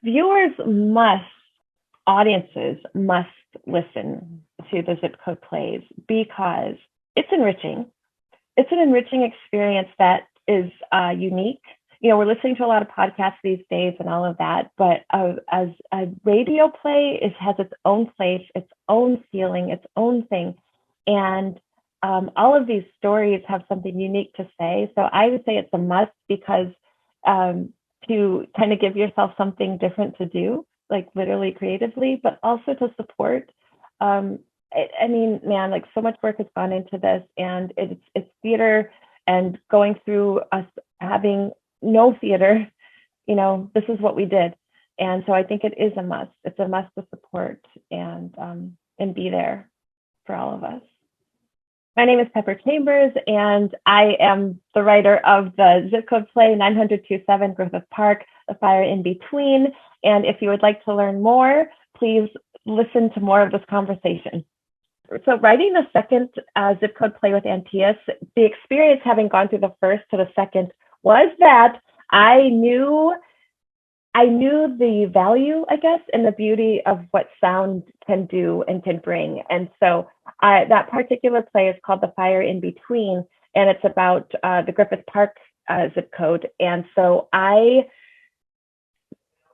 Viewers must, audiences must listen to the zip code plays because it's enriching. It's an enriching experience that is unique. You know, we're listening to a lot of podcasts these days and all of that, but as a radio play, it has its own place, its own feeling, its own thing. And all of these stories have something unique to say. So I would say it's a must because um, to kind of give yourself something different to do, like literally creatively, but also to support. I mean, man, like so much work has gone into this, and it's theater, and going through us having no theater, you know, this is what we did, and so I think it is a must. It's a must to support and be there for all of us. My name is Pepper Chambers, and I am the writer of the zip code play 90027 Griffith Park, The Fire in Between. And if you would like to learn more, please listen to more of this conversation. So writing the second zip code play with Antaeus, the experience having gone through the first to the second was that I knew I knew the value, I guess, and the beauty of what sound can do and can bring. And so that particular play is called The Fire in Between, and it's about the Griffith Park zip code. And so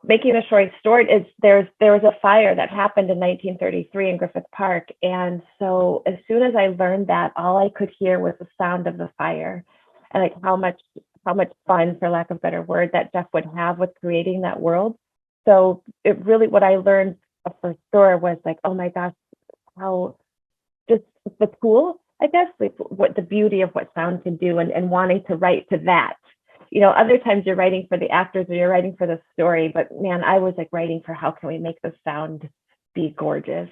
making a short story, is there was a fire that happened in 1933 in Griffith Park. And so as soon as I learned that, all I could hear was the sound of the fire, and like how much fun, for lack of a better word, that Jeff would have with creating that world. So it really, what I learned for sure was like, oh my gosh, how just the tool, I guess, like what the beauty of what sound can do, and wanting to write to that. You know, other times you're writing for the actors or you're writing for the story, but man, I was like writing for how can we make the sound be gorgeous.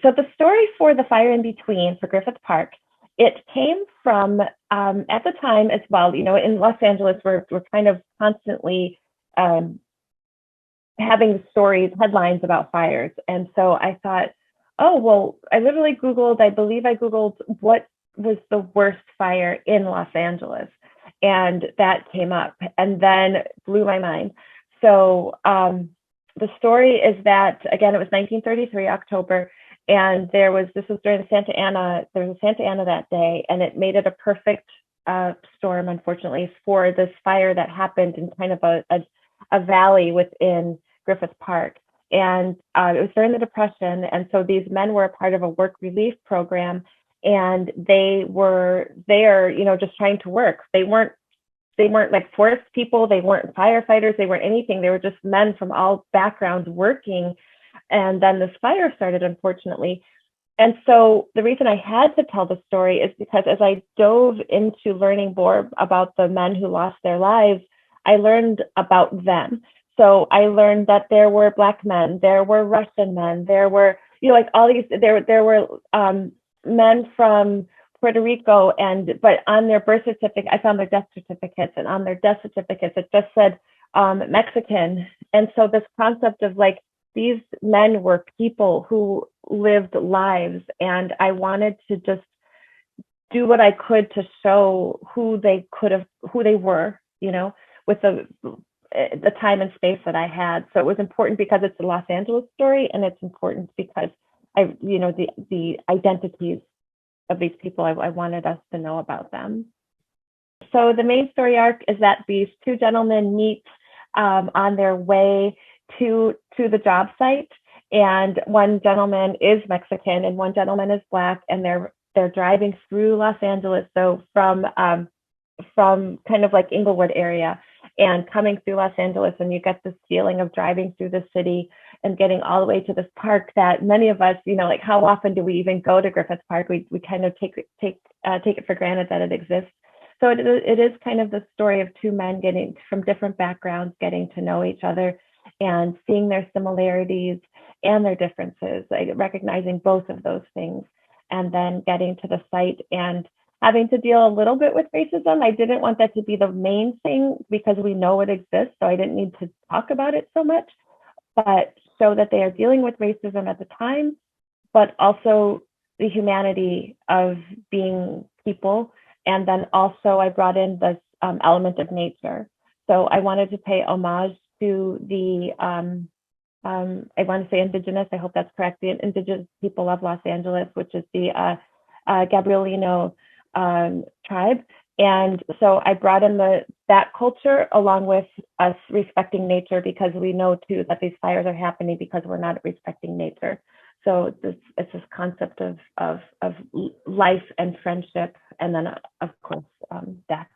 So the story for The Fire in Between for Griffith Park, it came from at the time as well. You know, in Los Angeles, we're kind of constantly um, having stories, headlines about fires, and so I thought, oh well, I literally Googled. I believe I Googled what was the worst fire in Los Angeles, and that came up, and then blew my mind. So the story is that again, it was 1933 October, and this was during Santa Ana. There was a Santa Ana that day, and it made it a perfect storm, unfortunately, for this fire that happened in kind of a valley within Griffith Park. And it was during the Depression, and so these men were a part of a work relief program, and they were there, you know, just trying to work. They weren't like forest people, they weren't firefighters, they weren't anything. They were just men from all backgrounds working. And then this fire started, unfortunately. And so the reason I had to tell the story is because as I dove into learning more about the men who lost their lives, I learned about them. So I learned that there were Black men, there were Russian men, there were, you know, like all these, there were men from Puerto Rico, but on their birth certificate, I found their death certificates, and on their death certificates, it just said Mexican. And so this concept of like, these men were people who lived lives, and I wanted to just do what I could to show who they were, you know, with the time and space that I had. So it was important because it's a Los Angeles story, and it's important because the identities of these people, I wanted us to know about them. So the main story arc is that these two gentlemen meet on their way to the job site, and one gentleman is Mexican and one gentleman is Black, and they're driving through Los Angeles. So from kind of like Inglewood area and coming through Los Angeles, and you get this feeling of driving through the city and getting all the way to this park that many of us, you know, like how often do we even go to Griffith Park? We kind of take it for granted that it exists. So it is kind of the story of two men getting from different backgrounds, getting to know each other and seeing their similarities and their differences, like recognizing both of those things, and then getting to the site and having to deal a little bit with racism. I didn't want that to be the main thing because we know it exists, so I didn't need to talk about it so much, but show that they are dealing with racism at the time, but also the humanity of being people. And then also I brought in this element of nature. So I wanted to pay homage to the I want to say indigenous, I hope that's correct, the indigenous people of Los Angeles, which is the Gabrielino tribe. And so I brought in that culture along with us respecting nature, because we know too that these fires are happening because we're not respecting nature. So it's this concept of life and friendship, and then of course death.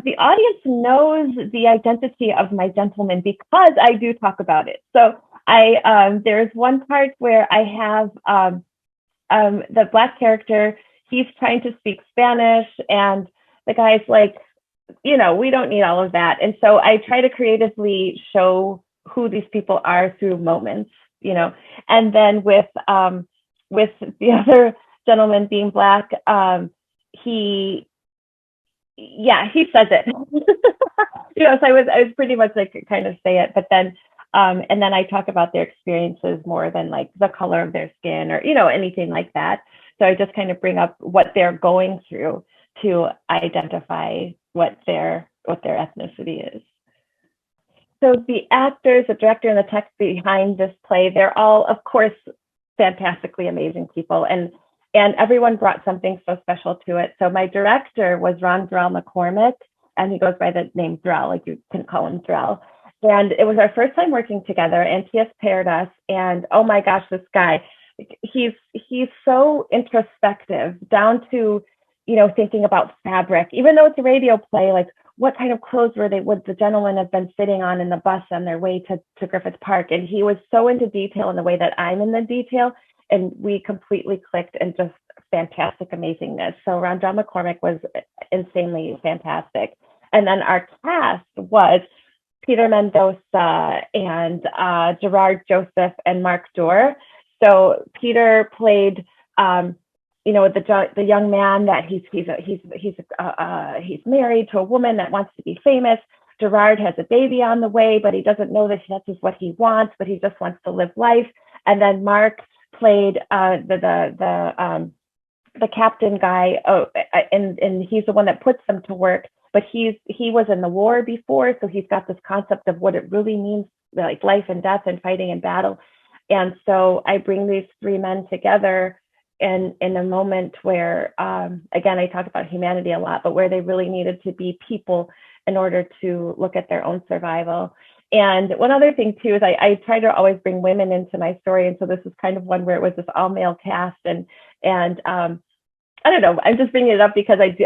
The audience knows the identity of my gentleman because I do talk about it. So there's one part where I have the Black character. He's trying to speak Spanish, and the guy's like, we don't need all of that. And so I try to creatively show who these people are through moments, and then with the other gentleman being Black, he says it. So I was pretty much like kind of say it, but then and then I talk about their experiences more than like the color of their skin or anything like that. So I just kind of bring up what they're going through to identify what their ethnicity is. So the actors, the director, and the text behind this play, they're all, of course, fantastically amazing people, and everyone brought something so special to it. So my director was Ron Drell McCormick, and he goes by the name Drell, like you can call him Drell. And it was our first time working together. Antaeus paired us, and oh my gosh, this guy, he's so introspective, down to thinking about fabric. Even though it's a radio play, like what kind of clothes would the gentleman have been sitting on in the bus on their way to Griffith Park? And he was so into detail in the way that I'm in the detail, and we completely clicked, and just fantastic amazingness. So Ron John McCormick was insanely fantastic. And then our cast was Peter Mendoza and Gerard Joseph and Mark Dorr. So Peter played the young man that he's married to a woman that wants to be famous. Gerard has a baby on the way, but he doesn't know that that's just what he wants, but he just wants to live life. And then Mark played the captain guy, and he's the one that puts them to work. But he was in the war before, so he's got this concept of what it really means, like life and death and fighting in battle. And so I bring these three men together in a moment where, again, I talk about humanity a lot, but where they really needed to be people in order to look at their own survival. And one other thing too is I try to always bring women into my story, and so this is kind of one where it was this all male cast, and I don't know, I'm just bringing it up because I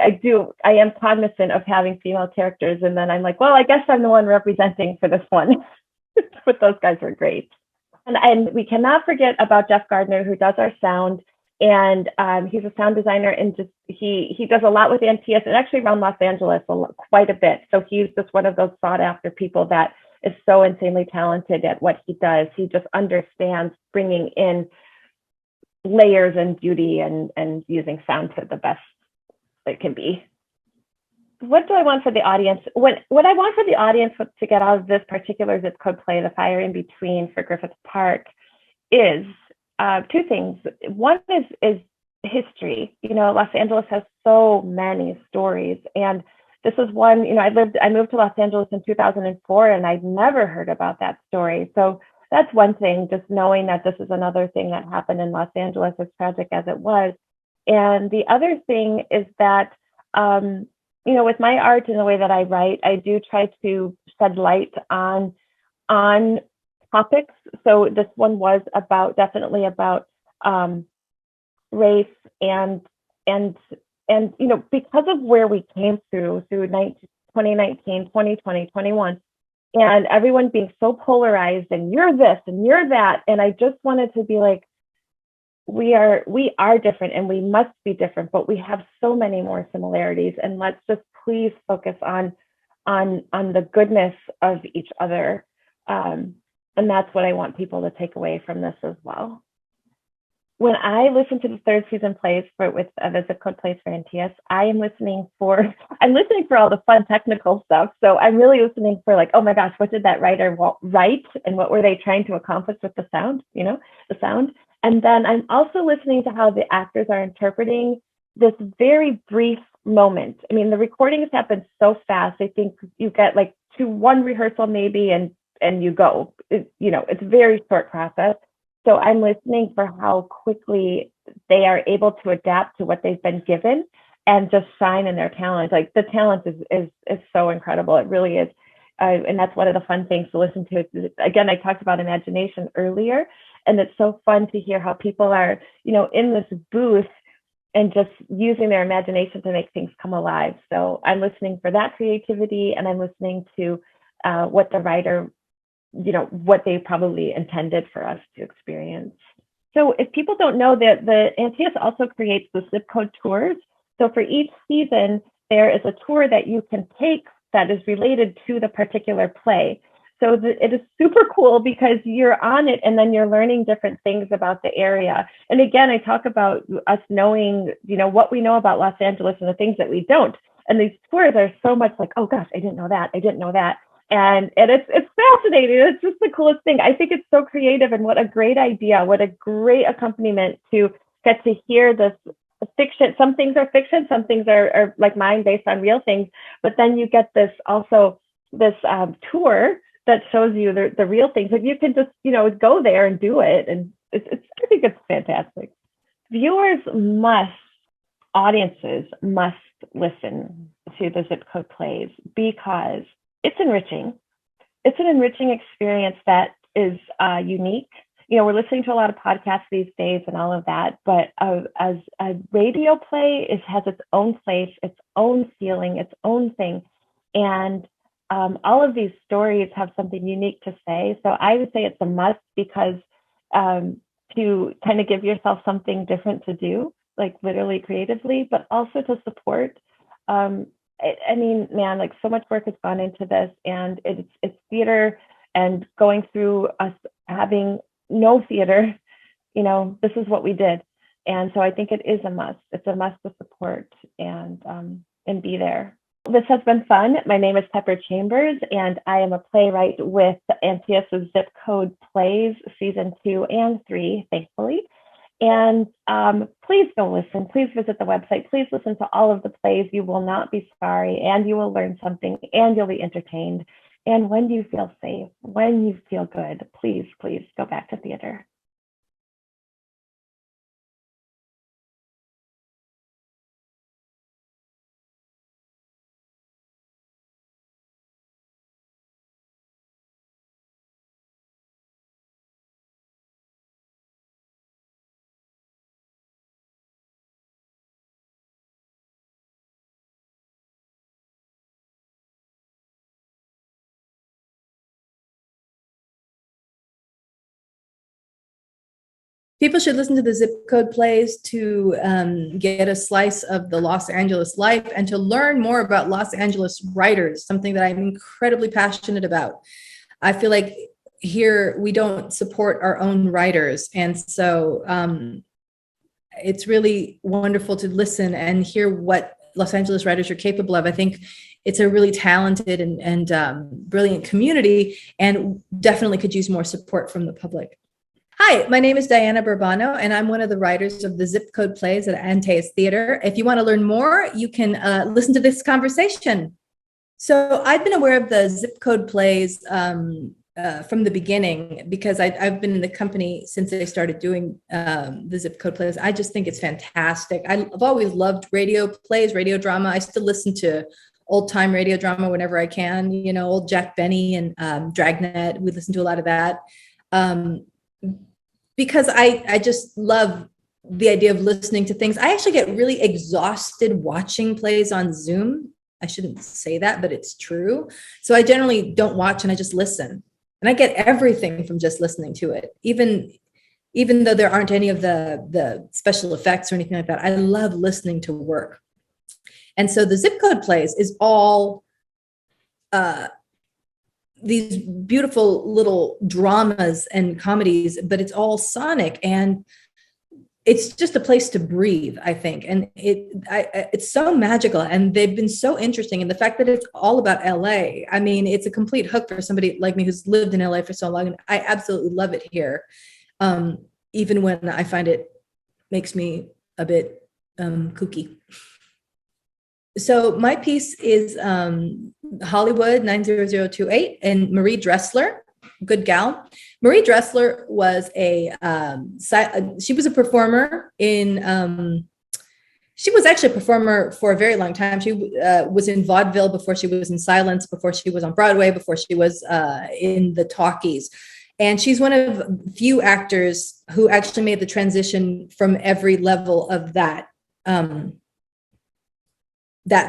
am cognizant of having female characters, and then I'm like, well, I guess I'm the one representing for this one. But those guys were great. And we cannot forget about Jeff Gardner, who does our sound, and he's a sound designer, and just he does a lot with Antaeus, and actually around Los Angeles quite a bit. So he's just one of those sought after people that is so insanely talented at what he does. He just understands bringing in layers and beauty and using sound to the best it can be. What do I want for the audience? What I want for the audience to get out of this particular zip code play, The Fire in Between for Griffith Park, is two things. One is history. Los Angeles has so many stories, and this is one. I moved to Los Angeles in 2004, and I'd never heard about that story. So that's one thing, just knowing that this is another thing that happened in Los Angeles, as tragic as it was. And the other thing is that, with my art and the way that I write, I do try to shed light on topics. So this one was definitely about race and because of where we came through 2019, 2020, 21, and everyone being so polarized, and you're this and you're that. And I just wanted to be like, we are different, and we must be different, but we have so many more similarities. And let's just please focus on the goodness of each other. And that's what I want people to take away from this as well. When I listen to the third season plays with the zip code plays for Antaeus, I'm listening for all the fun technical stuff. So I'm really listening for like, oh my gosh, what did that writer write, and what were they trying to accomplish with the sound, the sound. And then I'm also listening to how the actors are interpreting this very brief moment. I mean, the recordings happen so fast. I think you get like to one rehearsal maybe, and you go. It's a very short process. So I'm listening for how quickly they are able to adapt to what they've been given and just shine in their talent. Like the talent is so incredible. It really is. And that's one of the fun things to listen to. Again, I talked about imagination earlier, and it's so fun to hear how people are, in this booth and just using their imagination to make things come alive. So I'm listening for that creativity, and I'm listening to what the writer, what they probably intended for us to experience. So if people don't know that the Antaeus also creates the zip code tours. So for each season, there is a tour that you can take that is related to the particular play. So it is super cool because you're on it and then you're learning different things about the area. And again, I talk about us knowing, what we know about Los Angeles and the things that we don't. And these tours are so much like, oh gosh, I didn't know that. I didn't know that. And it's fascinating. It's just the coolest thing. I think it's so creative, and what a great idea. What a great accompaniment to get to hear this fiction. Some things are fiction, some things are like mine based on real things, but then you get this tour that shows you the real things, and you can just go there and do it. And it's I think it's fantastic. Audiences must listen to the zip code plays because it's enriching. It's an enriching experience that is unique. We're listening to a lot of podcasts these days and all of that, but as a radio play, it has its own place, its own feeling, its own thing. And all of these stories have something unique to say. So I would say it's a must because to kind of give yourself something different to do, like literally creatively, but also to support. I mean, man, like so much work has gone into this, and it's theater, and going through us having no theater, this is what we did. And so I think it is a must. It's a must to support and be there. This has been fun. My name is Pepper Chambers, and I am a playwright with Antaeus Zip Code Plays, season 2 and 3, thankfully. And please go listen. Please visit the website. Please listen to all of the plays. You will not be sorry, and you will learn something, and you'll be entertained. And when you feel safe, when you feel good, please, please go back to theater. People should listen to the zip code plays to get a slice of the Los Angeles life and to learn more about Los Angeles writers, something that I'm incredibly passionate about. I feel like here we don't support our own writers. And so it's really wonderful to listen and hear what Los Angeles writers are capable of. I think it's a really talented and brilliant community, and definitely could use more support from the public. Hi, my name is Diana Burbano, and I'm one of the writers of the Zip Code Plays at Antaeus Theatre. If you want to learn more, you can listen to this conversation. So I've been aware of the Zip Code Plays from the beginning because I've been in the company since they started doing the Zip Code Plays. I just think it's fantastic. I've always loved radio plays, radio drama. I still listen to old time radio drama whenever I can, old Jack Benny and Dragnet. We listen to a lot of that. Because I just love the idea of listening to things. I actually get really exhausted watching plays on Zoom. I shouldn't say that, but it's true. So I generally don't watch, and I just listen. And I get everything from just listening to it, even though there aren't any of the special effects or anything like that. I love listening to work. And so the Zip Code Plays is all these beautiful little dramas and comedies, but it's all sonic, and it's just a place to breathe, I think. And it's so magical, and they've been so interesting. And the fact that it's all about LA, I mean, it's a complete hook for somebody like me who's lived in LA for so long. And I absolutely love it here. Even when I find it makes me a bit kooky. So my piece is Hollywood 90028 and Marie Dressler, good gal. Marie Dressler was she was a performer in, she was actually a performer for a very long time. She was in vaudeville before she was in silence, before she was on Broadway, before she was in the talkies. And she's one of few actors who actually made the transition from every level of that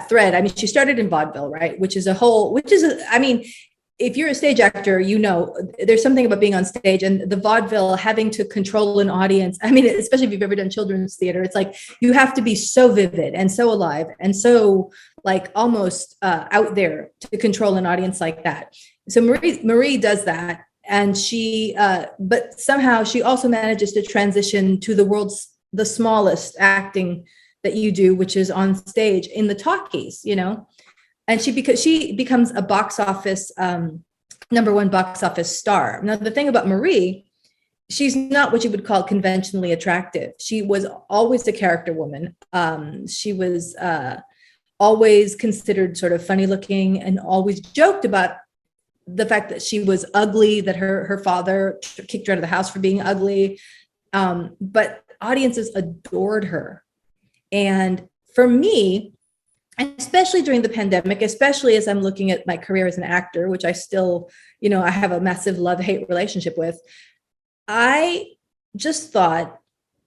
thread. I mean, she started in vaudeville, right? I mean, if you're a stage actor, you know, there's something about being on stage and the vaudeville, having to control an audience. I mean, especially if you've ever done children's theater, it's like you have to be so vivid and so alive and so like almost out there to control an audience like that. So Marie does that. And but somehow she also manages to transition to the smallest acting that you do, which is on stage in the talkies, you know. And she becomes a box office #1 box office star. Now, the thing about Marie, she's not what you would call conventionally attractive. She was always a character woman. She was always considered sort of funny looking and always joked about the fact that she was ugly, that her father kicked her out of the house for being ugly. But audiences adored her. And for me, especially during the pandemic, especially as I'm looking at my career as an actor, which I still, you know, I have a massive love-hate relationship with, I just thought,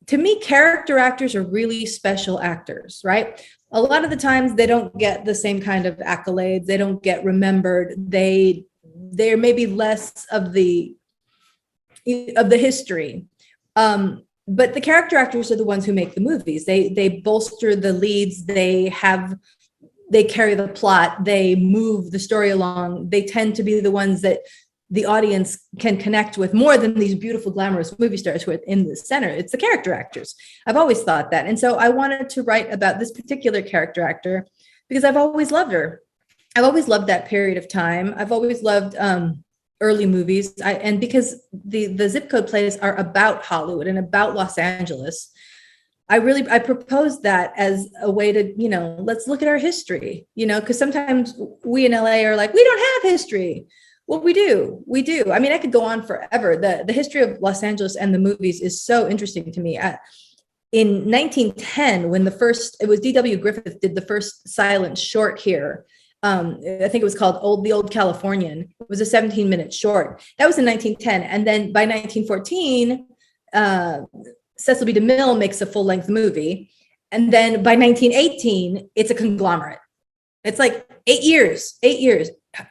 to me, character actors are really special actors, right? A lot of the times they don't get the same kind of accolades. They don't get remembered. They're maybe less of the history. But the character actors are the ones who make the movies. They bolster the leads. They carry the plot. They move the story along. They tend to be the ones that the audience can connect with more than these beautiful, glamorous movie stars who are in the center. It's the character actors. I've always thought that. And so I wanted to write about this particular character actor because I've always loved her. I've always loved that period of time. I've always loved early movies. And because the zip code plays are about Hollywood and about Los Angeles, I proposed that as a way to, you know, let's look at our history, you know, because sometimes we in LA are like, we don't have history. Well, we do. I mean, I could go on forever. The history of Los Angeles and the movies is so interesting to me. In 1910, when it was D.W. Griffith did the first silent short here. I think it was called The Old Californian. It was a 17-minute short. That was in 1910. And then by 1914, Cecil B. DeMille makes a full-length movie. And then by 1918, it's a conglomerate. It's like 8 years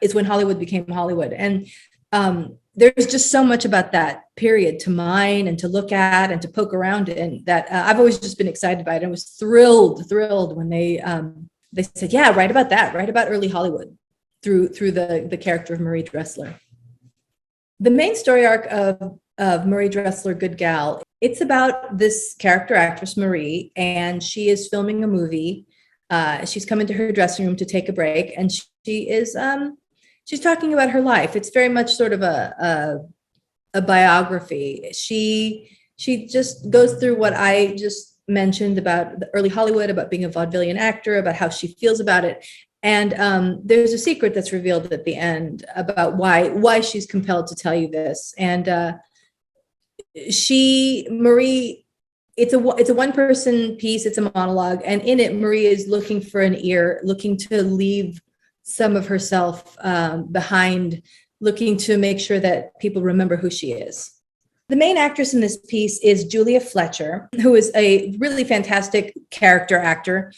is when Hollywood became Hollywood. And there's just so much about that period to mine and to look at and to poke around in that I've always just been excited by it. And was thrilled when they said, yeah, write about that, write about early Hollywood through the character of Marie Dressler. The main story arc of Marie Dressler, Good Gal, it's about this character actress, Marie, and she is filming a movie. She's come into her dressing room to take a break, and she's talking about her life. It's very much sort of a biography. She just goes through what I just mentioned about the early Hollywood, about being a vaudevillian actor, about how she feels about it. And there's a secret that's revealed at the end about why she's compelled to tell you this. And Marie, it's a one-person piece. It's a monologue. And in it, Marie is looking for an ear, looking to leave some of herself behind, looking to make sure that people remember who she is. The main actress in this piece is Julia Fletcher, who is a really fantastic character actor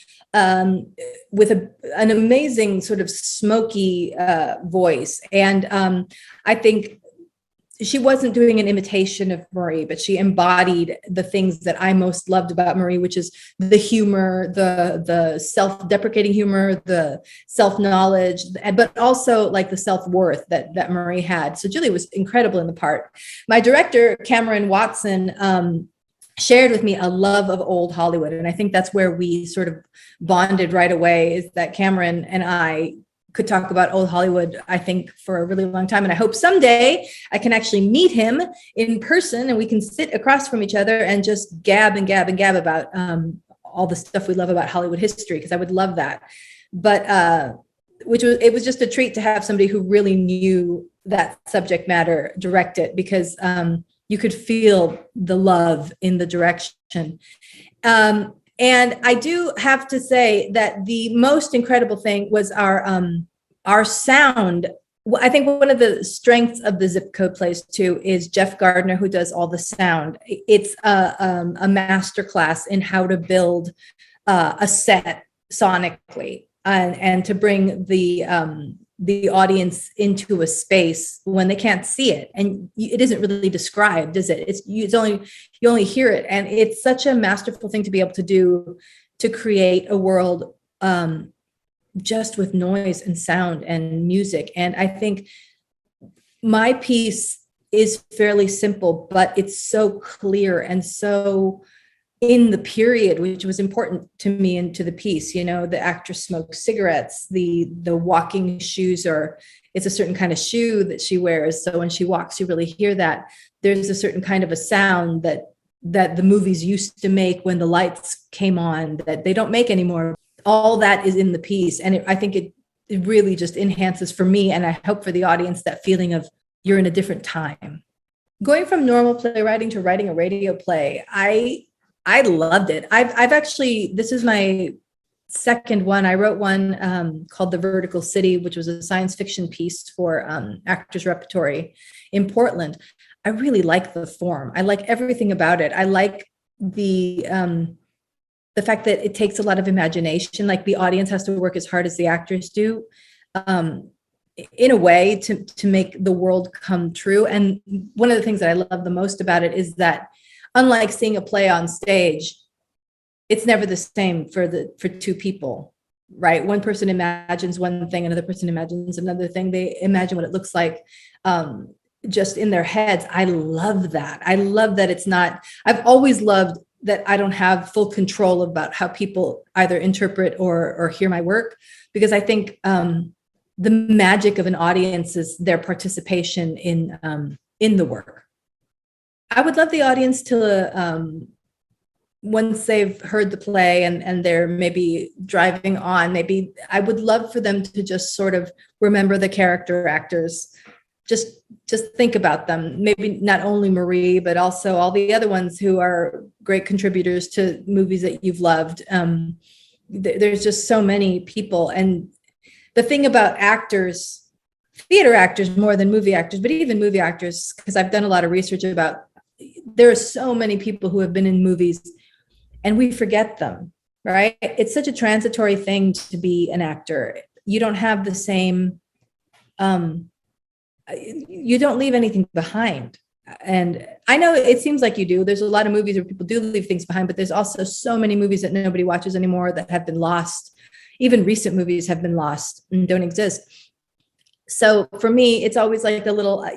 with an amazing sort of smoky voice. And I think she wasn't doing an imitation of Marie, but she embodied the things that I most loved about Marie, which is the humor, the self-deprecating humor, the self-knowledge, but also like the self-worth that Marie had. So Julie was incredible in the part. My director, Cameron Watson, shared with me a love of old Hollywood. And I think that's where we sort of bonded right away, is that Cameron and I could talk about old Hollywood, I think, for a really long time. And I hope someday I can actually meet him in person and we can sit across from each other and just gab about all the stuff we love about Hollywood history, because I would love that. but it was just a treat to have somebody who really knew that subject matter direct it, because you could feel the love in the direction. And I do have to say that the most incredible thing was our sound. I think one of the strengths of the Zip Code plays too is Jeff Gardner, who does all the sound. It's a masterclass in how to build a set sonically, and to bring the audience into a space when they can't see it, and it isn't really described, is it? You only hear it, and it's such a masterful thing to be able to do, to create a world just with noise and sound and music. And I think my piece is fairly simple, but it's so clear and so in the period, which was important to me and to the piece. You know, the actress smokes cigarettes, the walking shoes, or it's a certain kind of shoe that she wears. So when she walks, you really hear that. There's a certain kind of a sound that the movies used to make when the lights came on that they don't make anymore. All that is in the piece. And I think it really just enhances for me, and I hope for the audience, that feeling of you're in a different time. Going from normal playwriting to writing a radio play, I loved it. I've actually, this is my second one. I wrote one called The Vertical City, which was a science fiction piece for Actors Repertory in Portland. I really like the form. I like everything about it. I like the fact that it takes a lot of imagination. Like, the audience has to work as hard as the actors do, in a way, to make the world come true. And one of the things that I love the most about it is that, unlike seeing a play on stage, it's never the same for two people, right? One person imagines one thing, another person imagines another thing. They imagine what it looks like just in their heads. I love that. I love that it's not, I've always loved that I don't have full control about how people either interpret or hear my work, because I think the magic of an audience is their participation in the work. I would love the audience to, once they've heard the play and they're maybe driving on, maybe I would love for them to just sort of remember the character actors. Just think about them. Maybe not only Marie, but also all the other ones who are great contributors to movies that you've loved. There's just so many people. And the thing about actors, theater actors more than movie actors, but even movie actors, because I've done a lot of research about, there are so many people who have been in movies and we forget them, right? It's such a transitory thing to be an actor. You don't have the same, you don't leave anything behind. And I know it seems like you do. There's a lot of movies where people do leave things behind, but there's also so many movies that nobody watches anymore that have been lost. Even recent movies have been lost and don't exist. So for me, it's always like a little,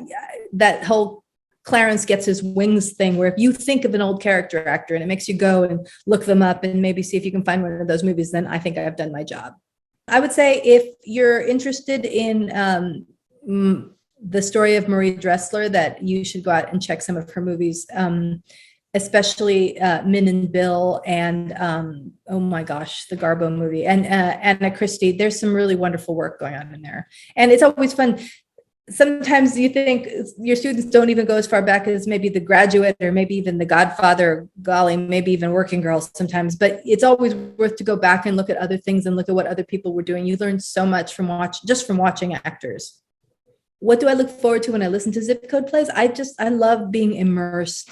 that whole Clarence gets his wings thing, where if you think of an old character actor and it makes you go and look them up and maybe see if you can find one of those movies, then I think I've done my job. I would say if you're interested in the story of Marie Dressler, that you should go out and check some of her movies, especially Min and Bill and, oh my gosh, the Garbo movie, and Anna Christie. There's some really wonderful work going on in there. And it's always fun. Sometimes you think your students don't even go as far back as maybe The Graduate or maybe even The Godfather, golly, maybe even Working Girls sometimes, but it's always worth to go back and look at other things and look at what other people were doing. You learn so much from watching actors. What do I look forward to when I listen to Zip Code plays? I love being immersed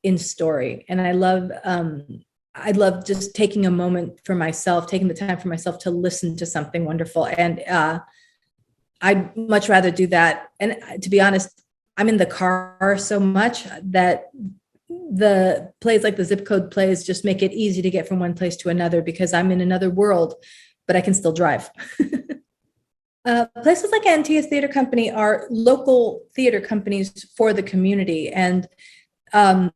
in story. And I love just taking a moment for myself, taking the time for myself to listen to something wonderful. And I'd much rather do that. And to be honest, I'm in the car so much that the plays like the Zip Code plays just make it easy to get from one place to another, because I'm in another world, but I can still drive. Places like Antaeus Theatre Company are local theater companies for the community. And I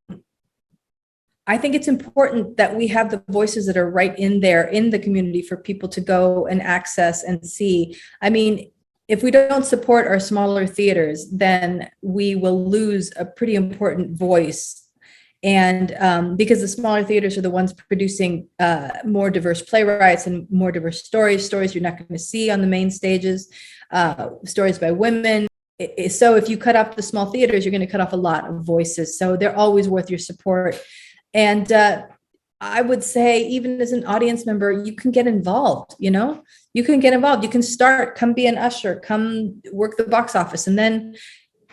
think it's important that we have the voices that are right in there in the community for people to go and access and see. I mean, if we don't support our smaller theaters, then we will lose a pretty important voice And because the smaller theaters are the ones producing more diverse playwrights and more diverse stories you're not going to see on the main stages, stories by women. So if you cut off the small theaters, you're going to cut off a lot of voices. So they're always worth your support. And I would say, even as an audience member, you can get involved, you can get involved. You can start, come be an usher, come work the box office, and then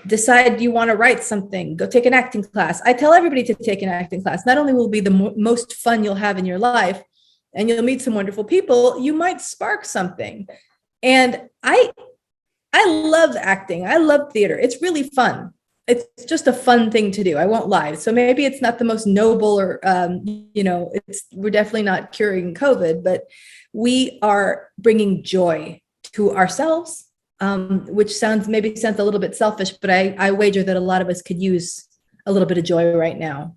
decide you want to write something, go take an acting class. I tell everybody to take an acting class. Not only will it be the most fun you'll have in your life, and you'll meet some wonderful people, you might spark something. And I love acting. I love theater. It's really fun. It's just a fun thing to do. I won't lie. So maybe it's not the most noble, or, we're definitely not curing COVID, but we are bringing joy to ourselves, which sounds a little bit selfish, but I wager that a lot of us could use a little bit of joy right now.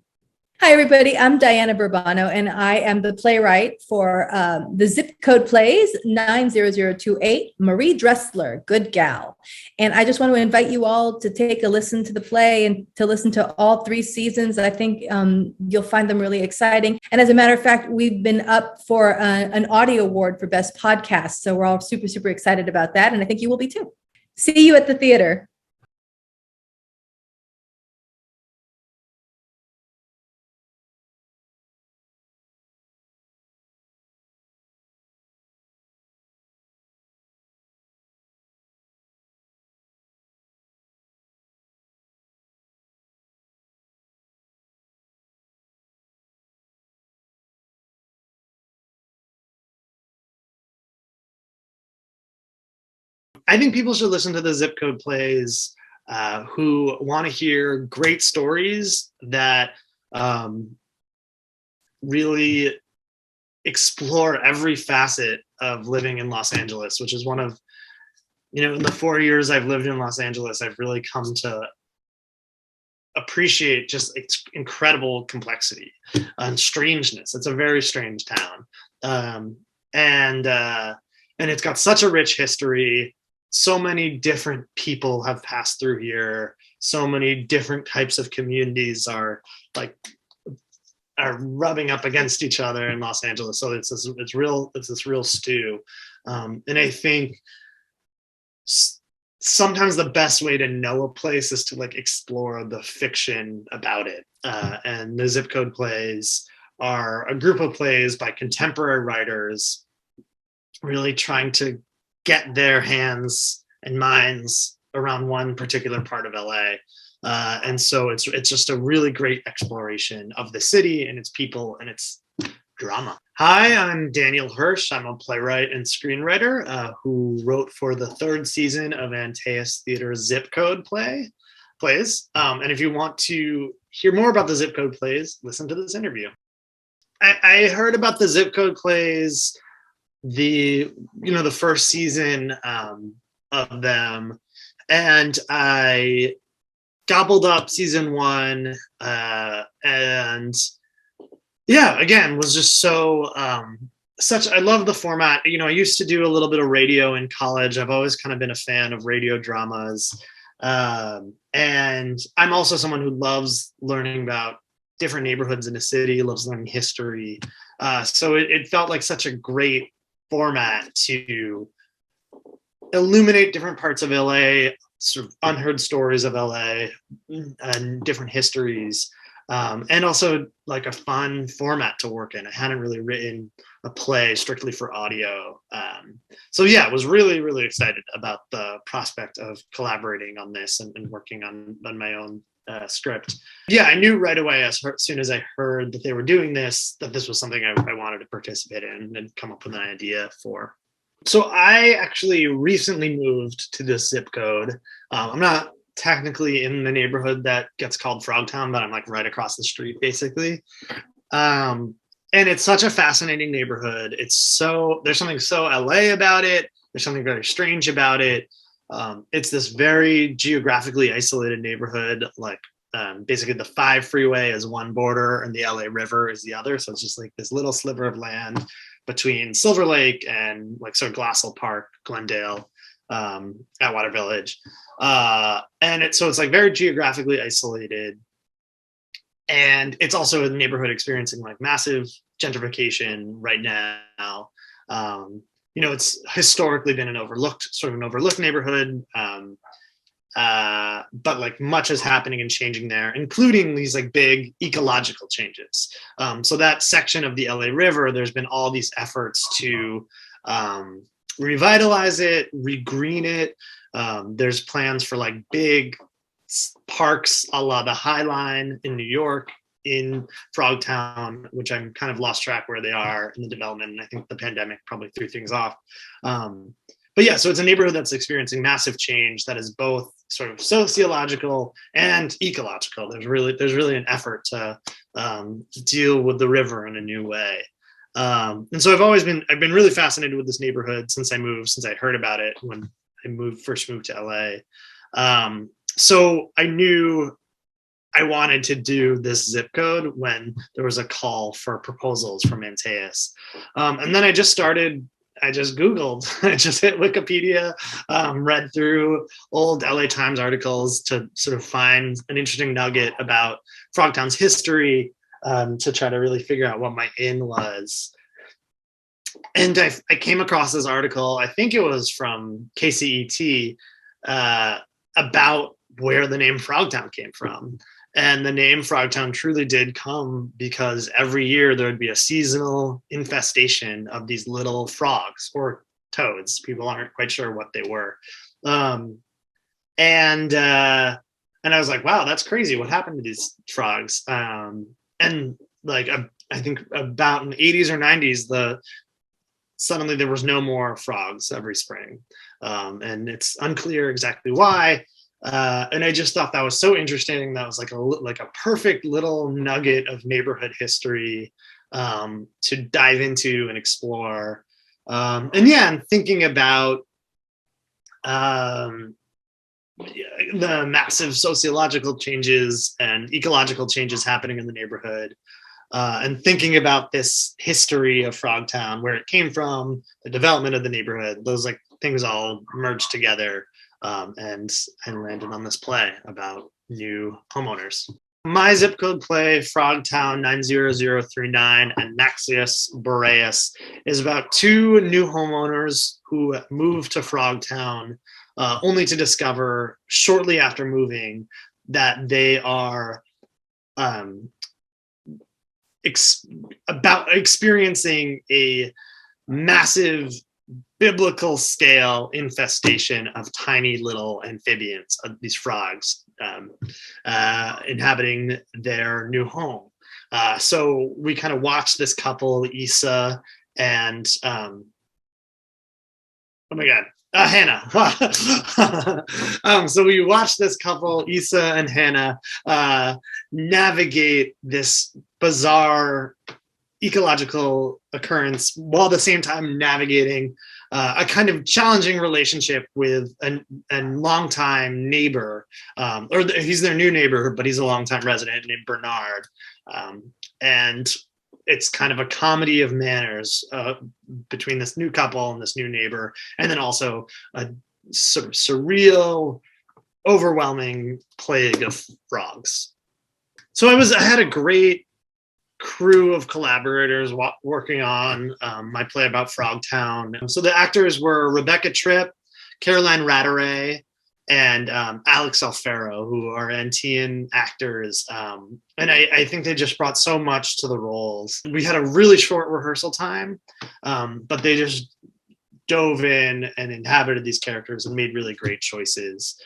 Hi, everybody. I'm Diana Burbano, and I am the playwright for the Zip Code Plays 90028, Marie Dressler, Good Gal. And I just want to invite you all to take a listen to the play and to listen to all 3 seasons. I think you'll find them really exciting. And as a matter of fact, we've been up for an audio award for Best Podcast. So we're all super, super excited about that. And I think you will be too. See you at the theater. I think people should listen to the Zip Code Plays who want to hear great stories that really explore every facet of living in Los Angeles, which is one of, in the 4 years I've lived in Los Angeles, I've really come to appreciate just its incredible complexity and strangeness. It's a very strange town. And it's got such a rich history. So many different people have passed through here. So many different types of communities are rubbing up against each other in Los Angeles. So it's this real stew. And I think sometimes the best way to know a place is to explore the fiction about it. And the Zip Code Plays are a group of plays by contemporary writers really trying to get their hands and minds around one particular part of LA. And so it's just a really great exploration of the city and its people and its drama. Hi, I'm Daniel Hirsch. I'm a playwright and screenwriter who wrote for the 3rd season of Antaeus Theatre's Zip Code plays. And if you want to hear more about the Zip Code Plays, listen to this interview. I heard about the Zip Code Plays the first season of them, and I gobbled up season 1, and again was just so I love the format. I used to do a little bit of radio in college. I've always kind of been a fan of radio dramas, and I'm also someone who loves learning about different neighborhoods in a city, loves learning history. So it felt like such a great format to illuminate different parts of LA, sort of unheard stories of LA and different histories, and also a fun format to work in. I hadn't really written a play strictly for audio. I was really, really excited about the prospect of collaborating on this and working on my own script. I knew right away as soon as I heard that they were doing this, that this was something I wanted to participate in and come up with an idea for. So I actually recently moved to this zip code. I'm not technically in the neighborhood that gets called Frogtown, but I'm right across the street basically. And it's such a fascinating neighborhood. There's something so LA about it. There's something very strange about it. It's this very geographically isolated neighborhood. Basically the 5 freeway is one border and the LA River is the other. So it's just this little sliver of land between Silver Lake and sort of Glassell Park, Glendale, Atwater Village. And it's very geographically isolated. And it's also a neighborhood experiencing like massive gentrification right now. It's historically been an overlooked neighborhood. But like much is happening and changing there, including these like big ecological changes. So that section of the LA River, there's been all these efforts to revitalize it, regreen it. There's plans for like big parks a la the High Line in New York, in Frogtown, which I'm kind of lost track where they are in the development. And I think the pandemic probably threw things off. But yeah, so it's a neighborhood that's experiencing massive change that is both sort of sociological and ecological. There's really an effort to deal with the river in a new way. And so I've been really fascinated with this neighborhood since I heard about it when I first moved to LA. So I knew I wanted to do this zip code when there was a call for proposals from Antaeus. And then I just Googled, I just hit Wikipedia, read through old LA Times articles to sort of find an interesting nugget about Frogtown's history, to try to really figure out what my in was. And I came across this article, I think it was from KCET, about where the name Frogtown came from. And the name Frogtown truly did come because every year there would be a seasonal infestation of these little frogs or toads. People aren't quite sure what they were. And I was like, wow, that's crazy. What happened to these frogs? And like, I think about in the 80s or 90s, suddenly there was no more frogs every spring. And it's unclear exactly why. And I just thought that was so interesting. That was like a perfect little nugget of neighborhood history to dive into and explore. And thinking about the massive sociological changes and ecological changes happening in the neighborhood, and thinking about this history of Frogtown, where it came from, the development of the neighborhood, those like things all merged together. And landed on this play about new homeowners. My zip code play, Frogtown 90039 and Maxius Boreas, is about two new homeowners who moved to Frogtown, only to discover shortly after moving that they are experiencing a massive biblical scale infestation of tiny little amphibians, these frogs, inhabiting their new home. So we kind of watched this couple, Issa and Hannah. So we watched this couple, Issa and Hannah, navigate this bizarre ecological occurrence while at the same time navigating a kind of challenging relationship with a longtime neighbor, or he's their new neighbor, but he's a longtime resident named Bernard. And it's kind of a comedy of manners between this new couple and this new neighbor, and then also a sort of surreal, overwhelming plague of frogs. So I had a great crew of collaborators working on my play about Frogtown. So the actors were Rebecca Tripp, Caroline Rattray, and Alex Alfaro, who are Antean actors. And I think they just brought so much to the roles. We had a really short rehearsal time, but they just dove in and inhabited these characters and made really great choices.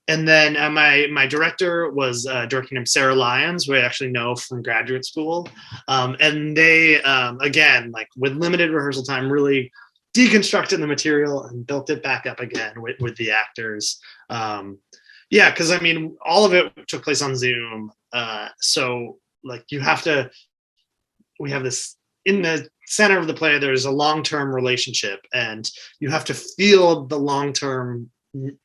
And then my director was a director named Sarah Lyons, who I actually know from graduate school. And they, again, like with limited rehearsal time, really deconstructed the material and built it back up again with the actors. Because I mean, all of it took place on Zoom. So like we have this in the center of the play, there's a long-term relationship, and you have to feel the long-term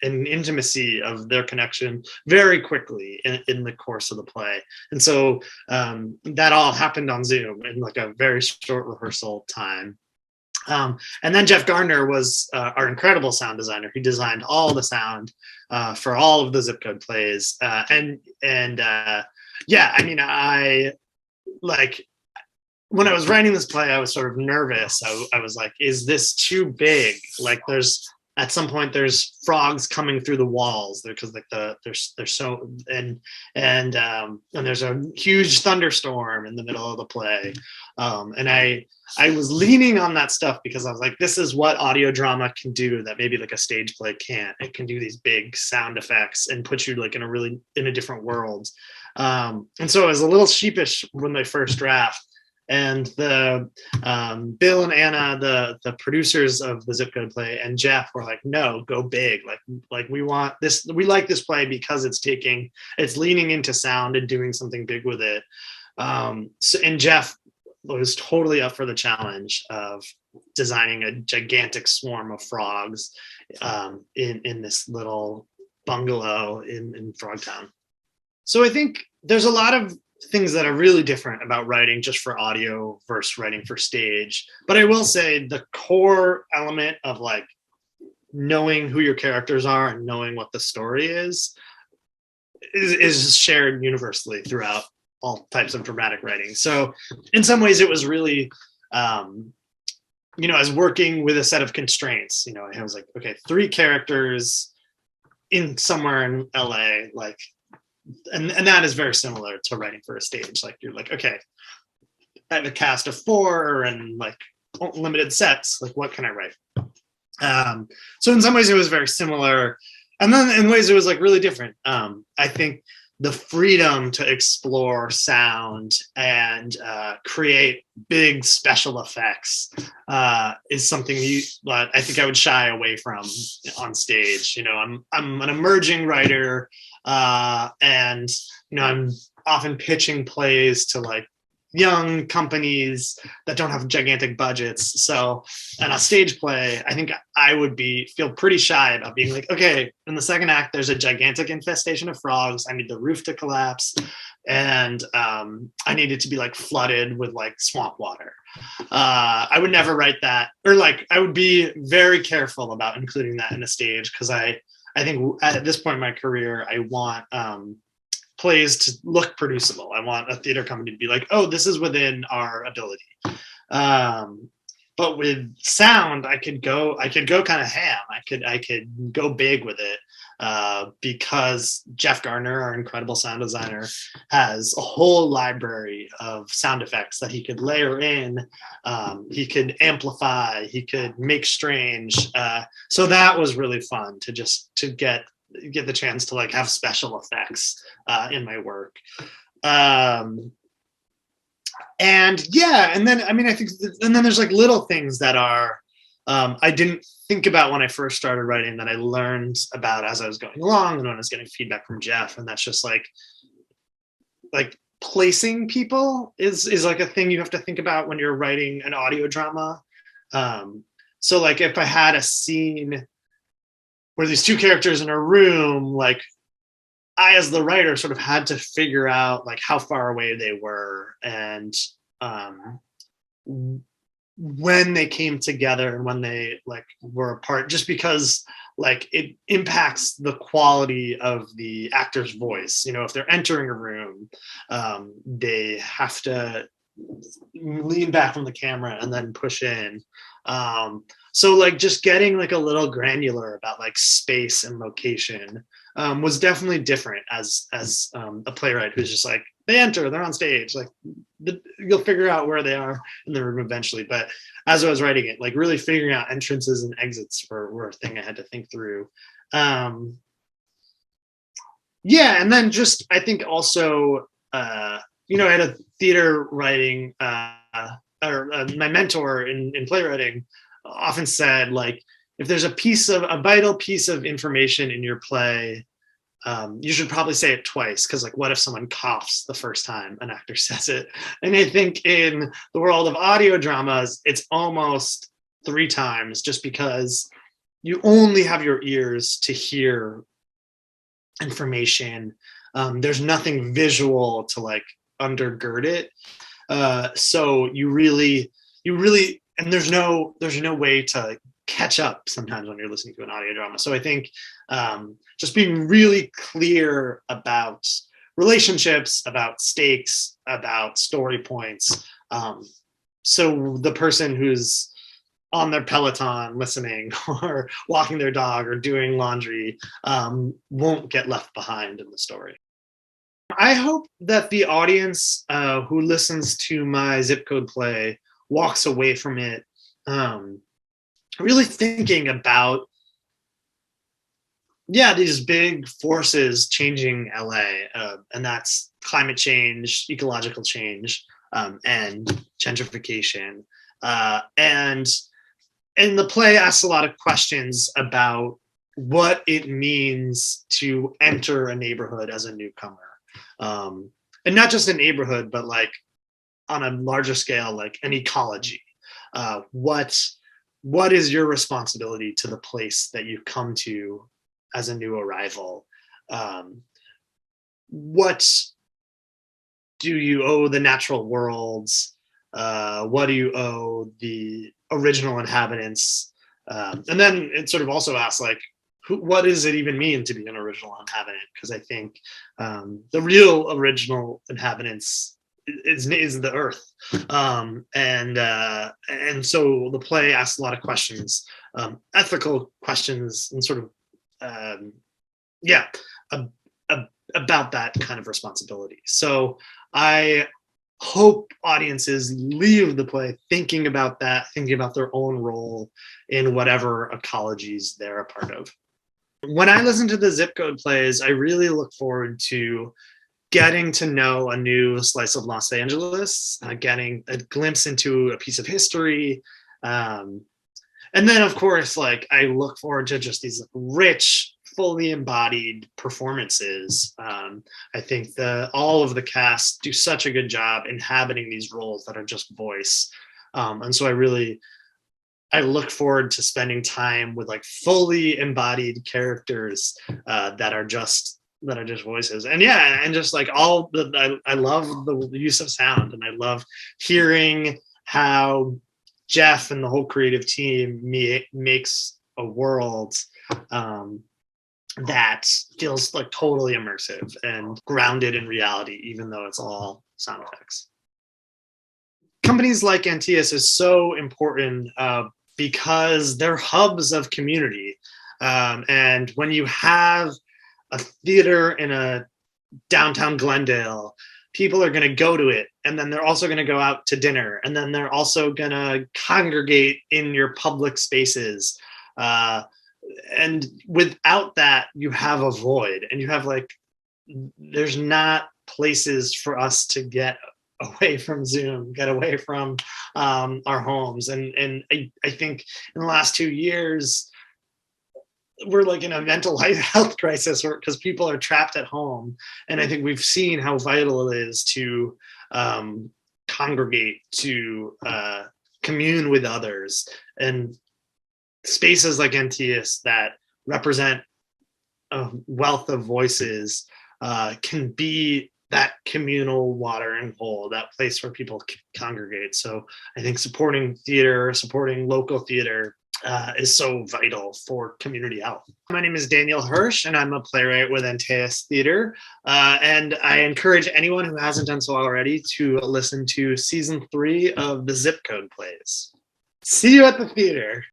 and intimacy of their connection very quickly in the course of the play. And so that all happened on Zoom in like a very short rehearsal time. And then Jeff Gardner was our incredible sound designer. He designed all the sound for all of the zip code plays. And yeah, I mean, I like when I was writing this play, I was sort of nervous. I was like, is this too big? Like there's at some point there's frogs coming through the walls because like there's so and there's a huge thunderstorm in the middle of the play. And I was leaning on that stuff because I was like, this is what audio drama can do that maybe like a stage play can't. It can do these big sound effects and put you like in a different world. And so I was a little sheepish when my first draft. And the Bill and Anna, the producers of the Zip Code play, and Jeff were like, no, go big. Like we want this. We like this play because it's leaning into sound and doing something big with it. And Jeff was totally up for the challenge of designing a gigantic swarm of frogs in this little bungalow in Frogtown. So I think there's a lot of things that are really different about writing just for audio versus writing for stage. But I will say the core element of like knowing who your characters are and knowing what the story is shared universally throughout all types of dramatic writing. So in some ways it was really, I was working with a set of constraints. I was like, okay, 3 characters in somewhere in LA, like, and that is very similar to writing for a stage. Like you're like, okay, I have a cast of 4 and like limited sets. Like, what can I write? So in some ways it was very similar, and then in ways it was like really different. I think the freedom to explore sound and create big special effects is something that I think I would shy away from on stage. I'm an emerging writer, and I'm often pitching plays to like young companies that don't have gigantic budgets. So in a stage play, I think I would feel pretty shy about being like, okay, in the second act, there's a gigantic infestation of frogs. I need the roof to collapse. And I need it to be like flooded with like swamp water. I would never write that, or like I would be very careful about including that in a stage, because I think at this point in my career, I want plays to look producible. I want a theater company to be like, oh, this is within our ability. But with sound, I could go kind of ham. I could go big with it, because Jeff Gardner, our incredible sound designer, has a whole library of sound effects that he could layer in. He could amplify. He could make strange. So that was really fun to get the chance to like have special effects in my work. And then I think and then there's like little things that are I didn't think about when I first started writing that I learned about as I was going along and when I was getting feedback from Jeff. And that's just like placing people is like a thing you have to think about when you're writing an audio drama. So like if I had a scene where these 2 characters in a room, like I, as the writer, sort of had to figure out like how far away they were and when they came together and when they like were apart, just because like it impacts the quality of the actor's voice. If they're entering a room, they have to lean back from the camera and then push in. So like just getting like a little granular about like space and location was definitely different as a playwright who's just like, they're on stage, like you'll figure out where they are in the room eventually. But as I was writing it, like really figuring out entrances and exits were a thing I had to think through. And then just I think also I had a theater writing my mentor in playwriting often said, like, if there's a vital piece of information in your play, you should probably say it twice, because like, what if someone coughs the first time an actor says it? And I think in the world of audio dramas, it's almost 3 times, just because you only have your ears to hear information. There's nothing visual to like undergird it. So you really, and there's no way to catch up sometimes when you're listening to an audio drama. So I think just being really clear about relationships, about stakes, about story points. So the person who's on their Peloton listening or walking their dog or doing laundry won't get left behind in the story. I hope that the audience who listens to my zip code play walks away from it really thinking about, these big forces changing LA, and that's climate change, ecological change, and gentrification. And the play asks a lot of questions about what it means to enter a neighborhood as a newcomer. And not just a neighborhood, but like on a larger scale, like an ecology. What is your responsibility to the place that you come to as a new arrival? What do you owe the natural worlds? What do you owe the original inhabitants? And then it sort of also asks, like, what does it even mean to be an original inhabitant? Because I think the real original inhabitants is the earth. And so the play asks a lot of questions, ethical questions, and sort of, about that kind of responsibility. So I hope audiences leave the play thinking about that, thinking about their own role in whatever ecologies they're a part of. When I listen to the zip code plays, I really look forward to getting to know a new slice of Los Angeles, getting a glimpse into a piece of history. And then, of course, like, I look forward to just these rich, fully embodied performances. I think all of the cast do such a good job inhabiting these roles that are just voice. And so I look forward to spending time with like fully embodied characters that are just voices. And and just like I love the use of sound, and I love hearing how Jeff and the whole creative team makes a world that feels like totally immersive and grounded in reality, even though it's all sound effects. Companies like Antaeus is so important because they're hubs of community. And when you have a theater in a downtown Glendale, people are going to go to it, and then they're also going to go out to dinner, and then they're also going to congregate in your public spaces. And without that, you have a void, and you have there's not places for us to get away from Zoom, get away from our homes. And I think in the last 2 years, we're like in a mental health crisis because people are trapped at home. And I think we've seen how vital it is to congregate, to commune with others. And spaces like Antaeus that represent a wealth of voices can be that communal watering hole, that place where people congregate. So I think supporting theater, supporting local theater is so vital for community health. My name is Daniel Hirsch, and I'm a playwright with Antaeus Theatre. And I encourage anyone who hasn't done so already to listen to season 3 of the Zip Code plays. See you at the theater.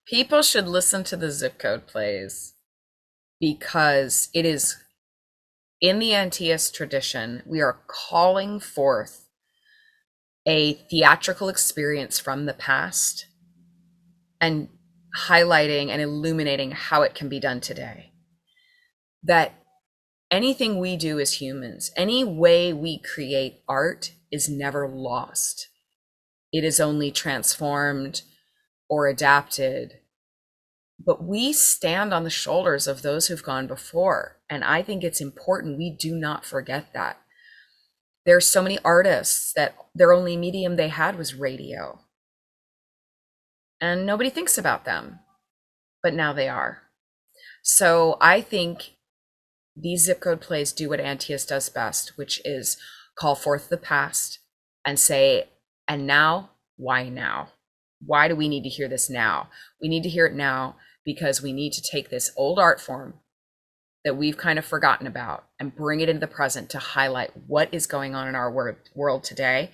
People should listen to the Zip Code plays because it is in the Antaeus tradition. We are calling forth a theatrical experience from the past and highlighting and illuminating how it can be done today. That anything we do as humans, any way we create art, is never lost. It is only transformed or adapted. But we stand on the shoulders of those who've gone before. And I think it's important we do not forget that. There's so many artists that their only medium they had was radio. And nobody thinks about them, but now they are. So I think these zip code plays do what Antaeus does best, which is call forth the past and say, and now, why now? Why do we need to hear this now? We need to hear it now because we need to take this old art form that we've kind of forgotten about and bring it into the present to highlight what is going on in our world today.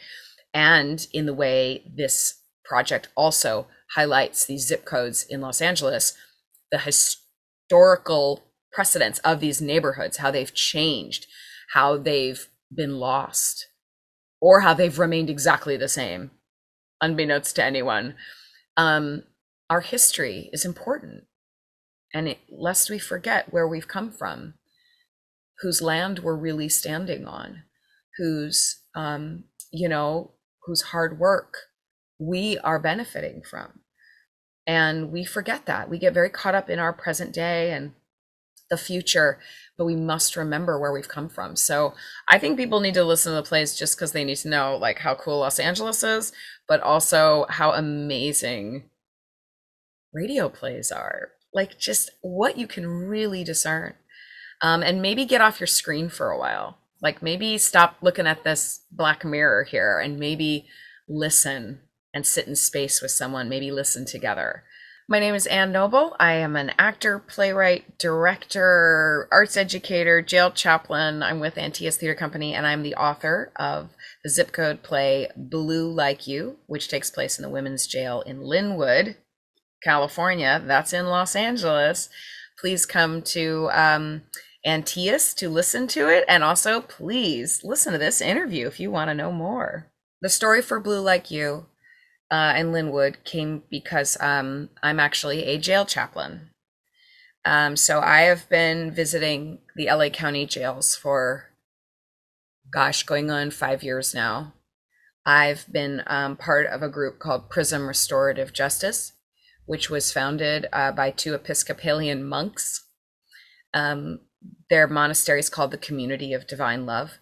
And in the way this project also highlights these zip codes in Los Angeles, the historical precedents of these neighborhoods, how they've changed, how they've been lost, or how they've remained exactly the same, unbeknownst to anyone. Our history is important. And lest we forget where we've come from, whose land we're really standing on, whose, whose hard work we are benefiting from. And we forget that. We get very caught up in our present day and the future, but we must remember where we've come from. So I think people need to listen to the plays just because they need to know like how cool Los Angeles is, but also how amazing radio plays are. Like just what you can really discern. And maybe get off your screen for a while. Like maybe stop looking at this black mirror here and maybe listen and sit in space with someone, maybe listen together. My name is Ann Noble. I am an actor, playwright, director, arts educator, jail chaplain. I'm with Antaeus Theatre Company, and I'm the author of the zip code play Blue Like You, which takes place in the women's jail in Inglewood, California. That's in Los Angeles. Please come to Antaeus to listen to it. And also please listen to this interview if you want to know more. The story for Blue Like You in Inglewood came because I'm actually a jail chaplain. So I have been visiting the LA County jails for, going on 5 years now. I've been part of a group called Prism Restorative Justice, which was founded by two Episcopalian monks. Their monastery is called the Community of Divine Love.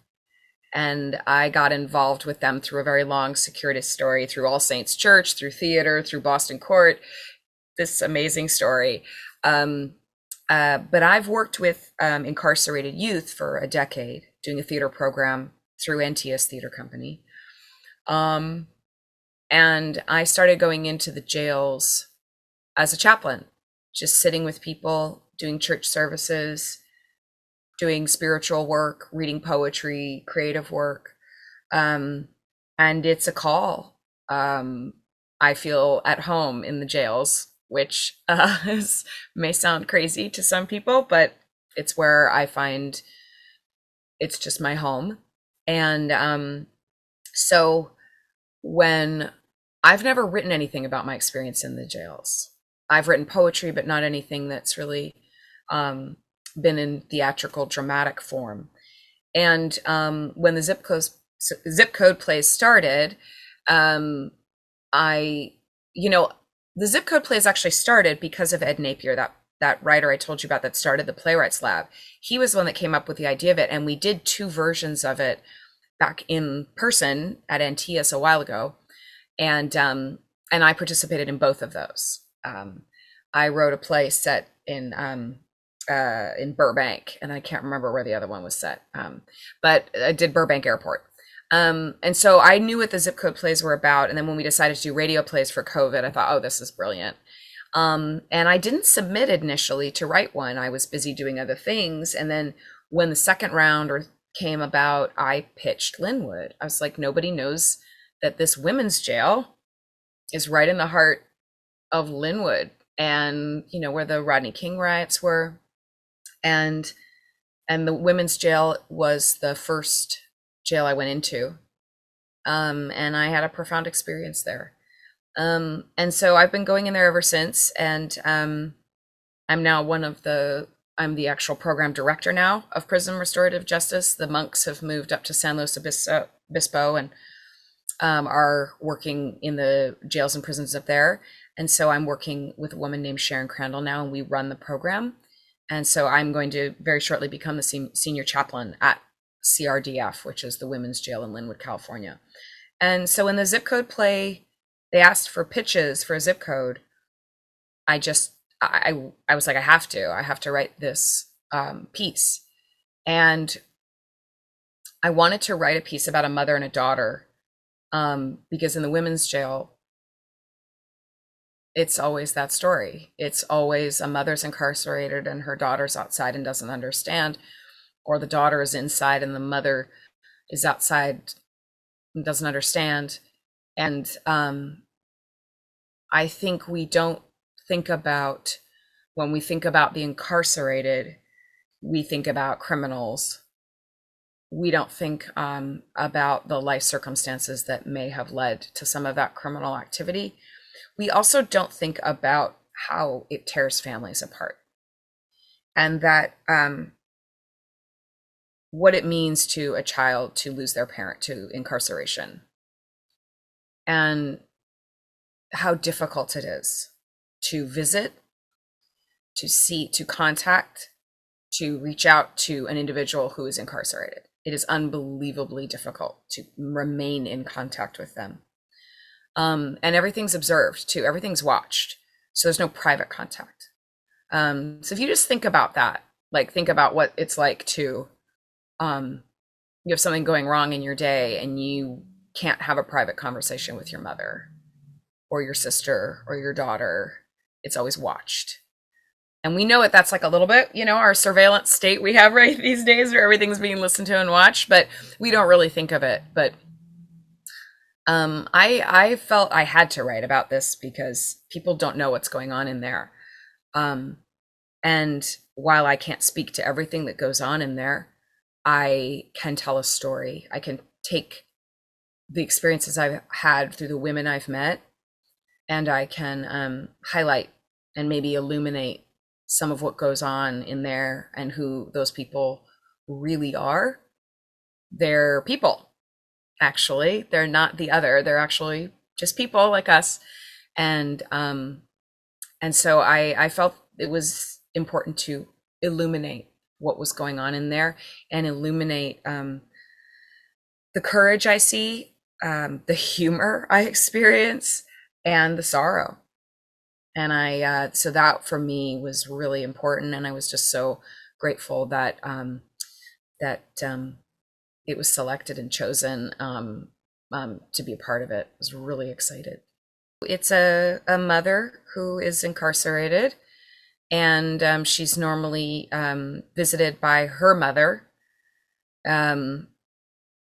And I got involved with them through a very long circuitous story, through All Saints Church, through theater, through Boston Court, this amazing story. But I've worked with incarcerated youth for a decade, doing a theater program through Antaeus Theatre Company. And I started going into the jails as a chaplain, just sitting with people, doing church services, doing spiritual work, reading poetry, creative work. And it's a call. I feel at home in the jails, which may sound crazy to some people, but it's where I find it's just my home. And so when I've never written anything about my experience in the jails. I've written poetry, but not anything that's really been in theatrical dramatic form. And when the zip code plays started, the zip code plays actually started because of Ed Napier, that writer I told you about that started the Playwrights Lab. He was the one that came up with the idea of it, and we did 2 versions of it back in person at Antaeus a while ago, and I participated in both of those. I wrote a play set in Burbank, and I can't remember where the other one was set, but I did Burbank Airport. And so I knew what the zip code plays were about. And then when we decided to do radio plays for COVID, I thought, oh, this is brilliant. And I didn't submit initially to write one. I was busy doing other things. And then when the second round came about, I pitched Inglewood. I was like, nobody knows that this women's jail is right in the heart of Inglewood, and where the Rodney King riots were. And the women's jail was the first jail I went into. And I had a profound experience there. And so I've been going in there ever since. And I'm the actual program director now of Prism Restorative Justice. The monks have moved up to San Luis Obispo and are working in the jails and prisons up there. And so I'm working with a woman named Sharon Crandall now, and we run the program. And so I'm going to very shortly become the senior chaplain at CRDF, which is the women's jail in Linwood, California. And so in the zip code play, they asked for pitches for a zip code. I was like, I have to write this piece. And I wanted to write a piece about a mother and a daughter, because in the women's jail, it's always that story. It's always a mother's incarcerated and her daughter's outside and doesn't understand, or the daughter is inside and the mother is outside and doesn't understand. And I think we don't think about, when we think about the incarcerated, we think about criminals. We don't think about the life circumstances that may have led to some of that criminal activity. We also don't think about how it tears families apart, and that what it means to a child to lose their parent to incarceration, and how difficult it is to visit, to see, to contact, to reach out to an individual who is incarcerated. It is unbelievably difficult to remain in contact with them. And everything's observed too, everything's watched. So there's no private contact. So if you just think about that, like think about what it's like to, you have something going wrong in your day and you can't have a private conversation with your mother or your sister or your daughter. It's always watched. And we know it, that's like a little bit, our surveillance state we have right these days where everything's being listened to and watched, but we don't really think of it. But I felt I had to write about this because people don't know what's going on in there. And while I can't speak to everything that goes on in there, I can tell a story. I can take the experiences I've had through the women I've met, and I can highlight and maybe illuminate some of what goes on in there and who those people really are. They're people. Actually, they're not the other. They're actually just people like us. And so I felt it was important to illuminate what was going on in there and illuminate the courage I see, the humor I experience, and the sorrow. And so that for me was really important. And I was just so grateful that it was selected and chosen to be a part of it. I was really excited. It's a mother who is incarcerated, and she's normally visited by her mother.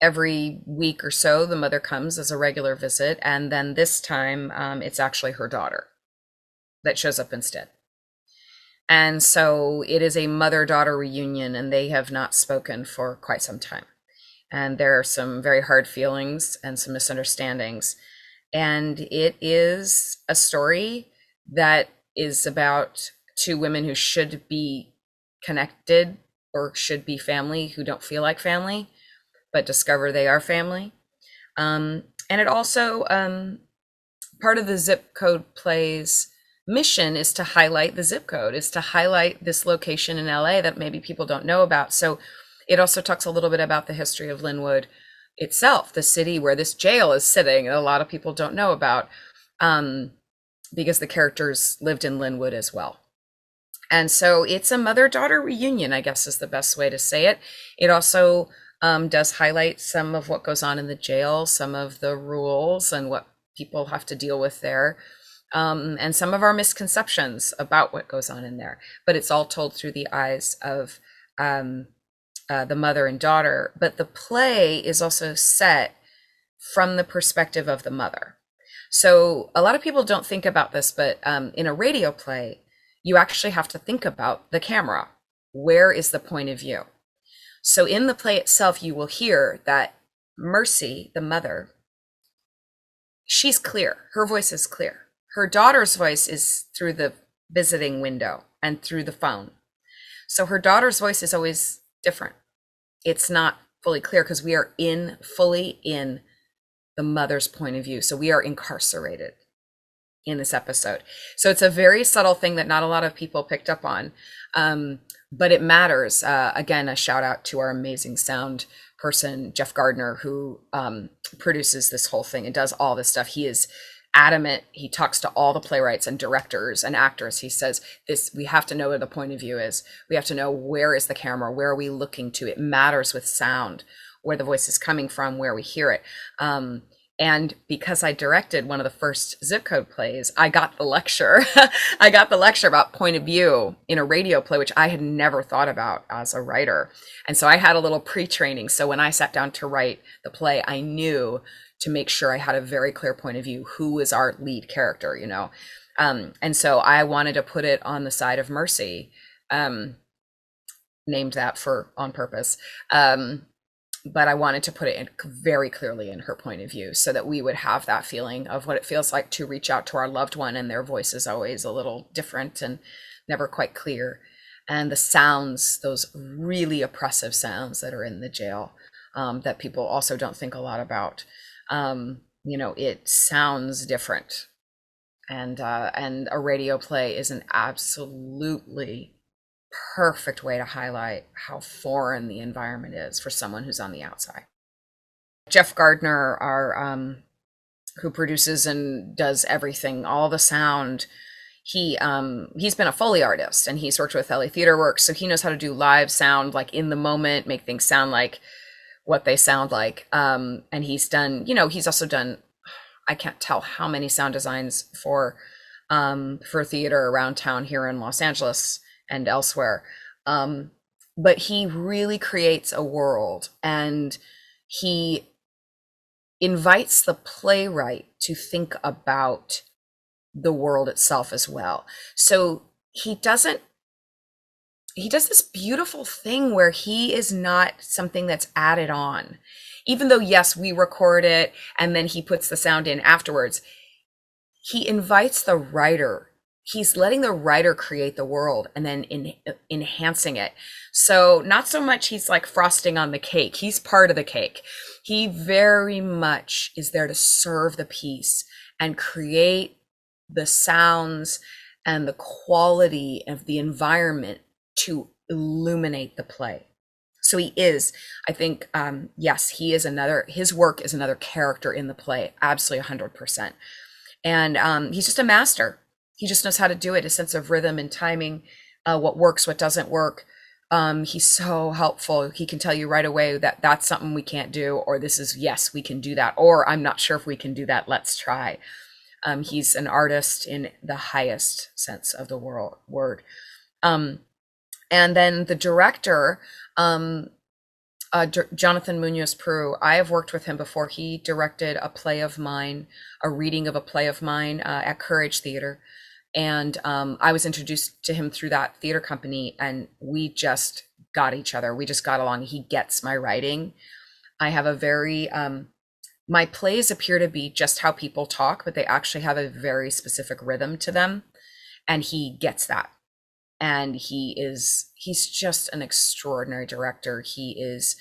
Every week or so, the mother comes as a regular visit, and then this time it's actually her daughter that shows up instead. And so it is a mother-daughter reunion, and they have not spoken for quite some time. And there are some very hard feelings and some misunderstandings. And it is a story that is about two women who should be connected or should be family, who don't feel like family, but discover they are family. And it also, part of the zip code play's mission is to highlight the zip code, is to highlight this location in LA that maybe people don't know about. So it also talks a little bit about the history of Linwood itself, the city where this jail is sitting, that a lot of people don't know about, because the characters lived in Linwood as well. And so it's a mother-daughter reunion, I guess is the best way to say it. It also does highlight some of what goes on in the jail, some of the rules and what people have to deal with there, and some of our misconceptions about what goes on in there. But it's all told through the eyes of the mother and daughter. But the play is also set from the perspective of the mother. So a lot of people don't think about this, but in a radio play, you actually have to think about the camera. Where is the point of view? So in the play itself, you will hear that Mercy, the mother, she's clear. Her voice is clear. Her daughter's voice is through the visiting window and through the phone. So her daughter's voice is always different. It's not fully clear because we are fully in the mother's point of view. So we are incarcerated. in this episode. So it's a very subtle thing that not a lot of people picked up on, but it matters. Again, a shout out to our amazing sound person, Jeff Gardner, who produces this whole thing and does all this stuff. He is adamant. He talks to all the playwrights and directors and actors. He says, this, we have to know where the point of view is. We have to know, where is the camera? Where are we looking to? It matters with sound, where the voice is coming from, where we hear it. And because I directed one of the first zip code plays, I got the lecture. I got the lecture about point of view in a radio play, which I had never thought about as a writer. And so I had a little pre-training. So when I sat down to write the play, I knew to make sure I had a very clear point of view. Who is our lead character, you know? And so I wanted to put it on the side of Mercy, named that on purpose. But I wanted to put it very clearly in her point of view, so that we would have that feeling of what it feels like to reach out to our loved one, and their voice is always a little different and never quite clear. And the sounds, those really oppressive sounds that are in the jail, that people also don't think a lot about. You know, it sounds different. And a radio play is an absolutely perfect way to highlight how foreign the environment is for someone who's on the outside. Jeff Gardner, who produces and does everything, all the sound, he's been a Foley artist, and he's worked with LA Theatre Works, so he knows how to do live sound, like in the moment, make things sound like what they sound like. And he's done, you know, he's also done, I can't tell how many sound designs for theater around town here in Los Angeles and elsewhere. But he really creates a world, and he invites the playwright to think about the world itself as well. So he does this beautiful thing where he is not something that's added on. Even though, yes, we record it and then he puts the sound in afterwards, he invites the writer. He's letting the writer create the world and then enhancing it. So not so much he's like frosting on the cake. He's part of the cake. He very much is there to serve the piece and create the sounds and the quality of the environment to illuminate the play. So he is, I think, yes, his work is another character in the play, absolutely 100%. And he's just a master. He just knows how to do it, a sense of rhythm and timing, what works, what doesn't work. He's so helpful. He can tell you right away that that's something we can't do, or this is, yes, we can do that, or I'm not sure if we can do that, let's try. He's an artist in the highest sense of the word. And then the director, Jonathan Munoz-Prue, I have worked with him before. He directed a play of mine, a reading of a play of mine at Courage Theater. And I was introduced to him through that theater company, and we just got each other. We just got along. He gets my writing. I have a very, my plays appear to be just how people talk, but they actually have a very specific rhythm to them. And he gets that. And he's just an extraordinary director. He is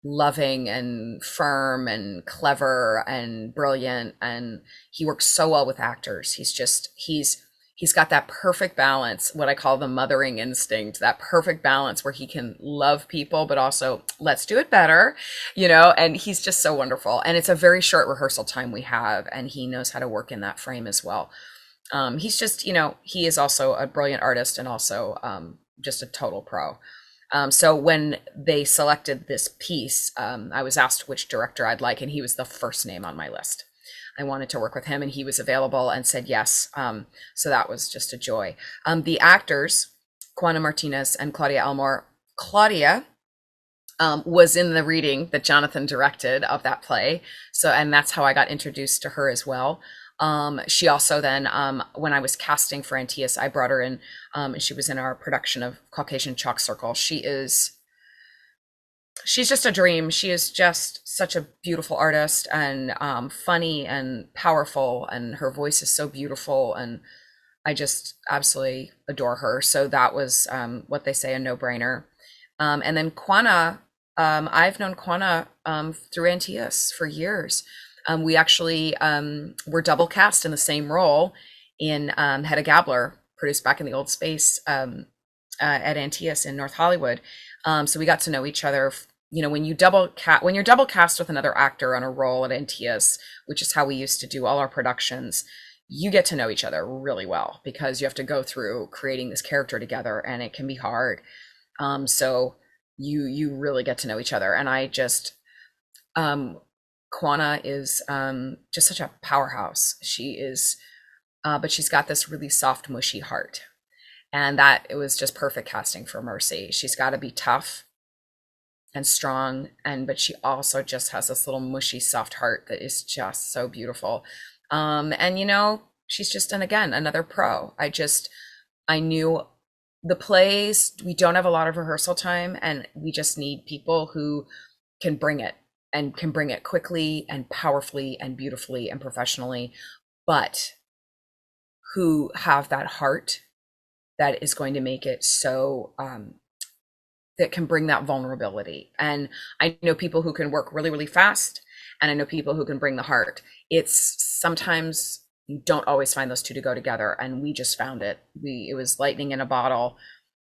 loving and firm and clever and brilliant. And he works so well with actors. He's got that perfect balance, what I call the mothering instinct, that perfect balance where he can love people, but also let's do it better, you know, and he's just so wonderful. And it's a very short rehearsal time we have, and he knows how to work in that frame as well. He's just, you know, he is also a brilliant artist and also just a total pro. So when they selected this piece, I was asked which director I'd like, and he was the first name on my list. I wanted to work with him, and he was available and said yes. So that was just a joy. The actors, Juana Martinez and Claudia Elmore. Claudia was in the reading that Jonathan directed of that play. So, and that's how I got introduced to her as well. She also then, when I was casting for Antaeus, I brought her in, and she was in our production of Caucasian Chalk Circle. She's just a dream. She is just such a beautiful artist, and funny and powerful, and her voice is so beautiful, and I just absolutely adore her. So that was what they say, a no-brainer. And then Juana, I've known Juana through Antaeus for years. We actually were double cast in the same role in Hedda Gabler, produced back in the old space at Antaeus in North Hollywood. So we got to know each other. You know, when you're double cast with another actor on a role at Antaeus, which is how we used to do all our productions, you get to know each other really well because you have to go through creating this character together, and it can be hard. So you really get to know each other. And I just, Kwana is just such a powerhouse. She is, but she's got this really soft, mushy heart. And that it was just perfect casting for Mercy. She's got to be tough and strong, but she also just has this little mushy, soft heart that is just so beautiful. And you know, she's just, and again, another pro. I knew the plays, we don't have a lot of rehearsal time, and we just need people who can bring it, and can bring it quickly and powerfully and beautifully and professionally, but who have that heart that is going to make it so, that can bring that vulnerability. And I know people who can work really, really fast, and I know people who can bring the heart. It's sometimes you don't always find those two to go together, and we just found it. It was lightning in a bottle.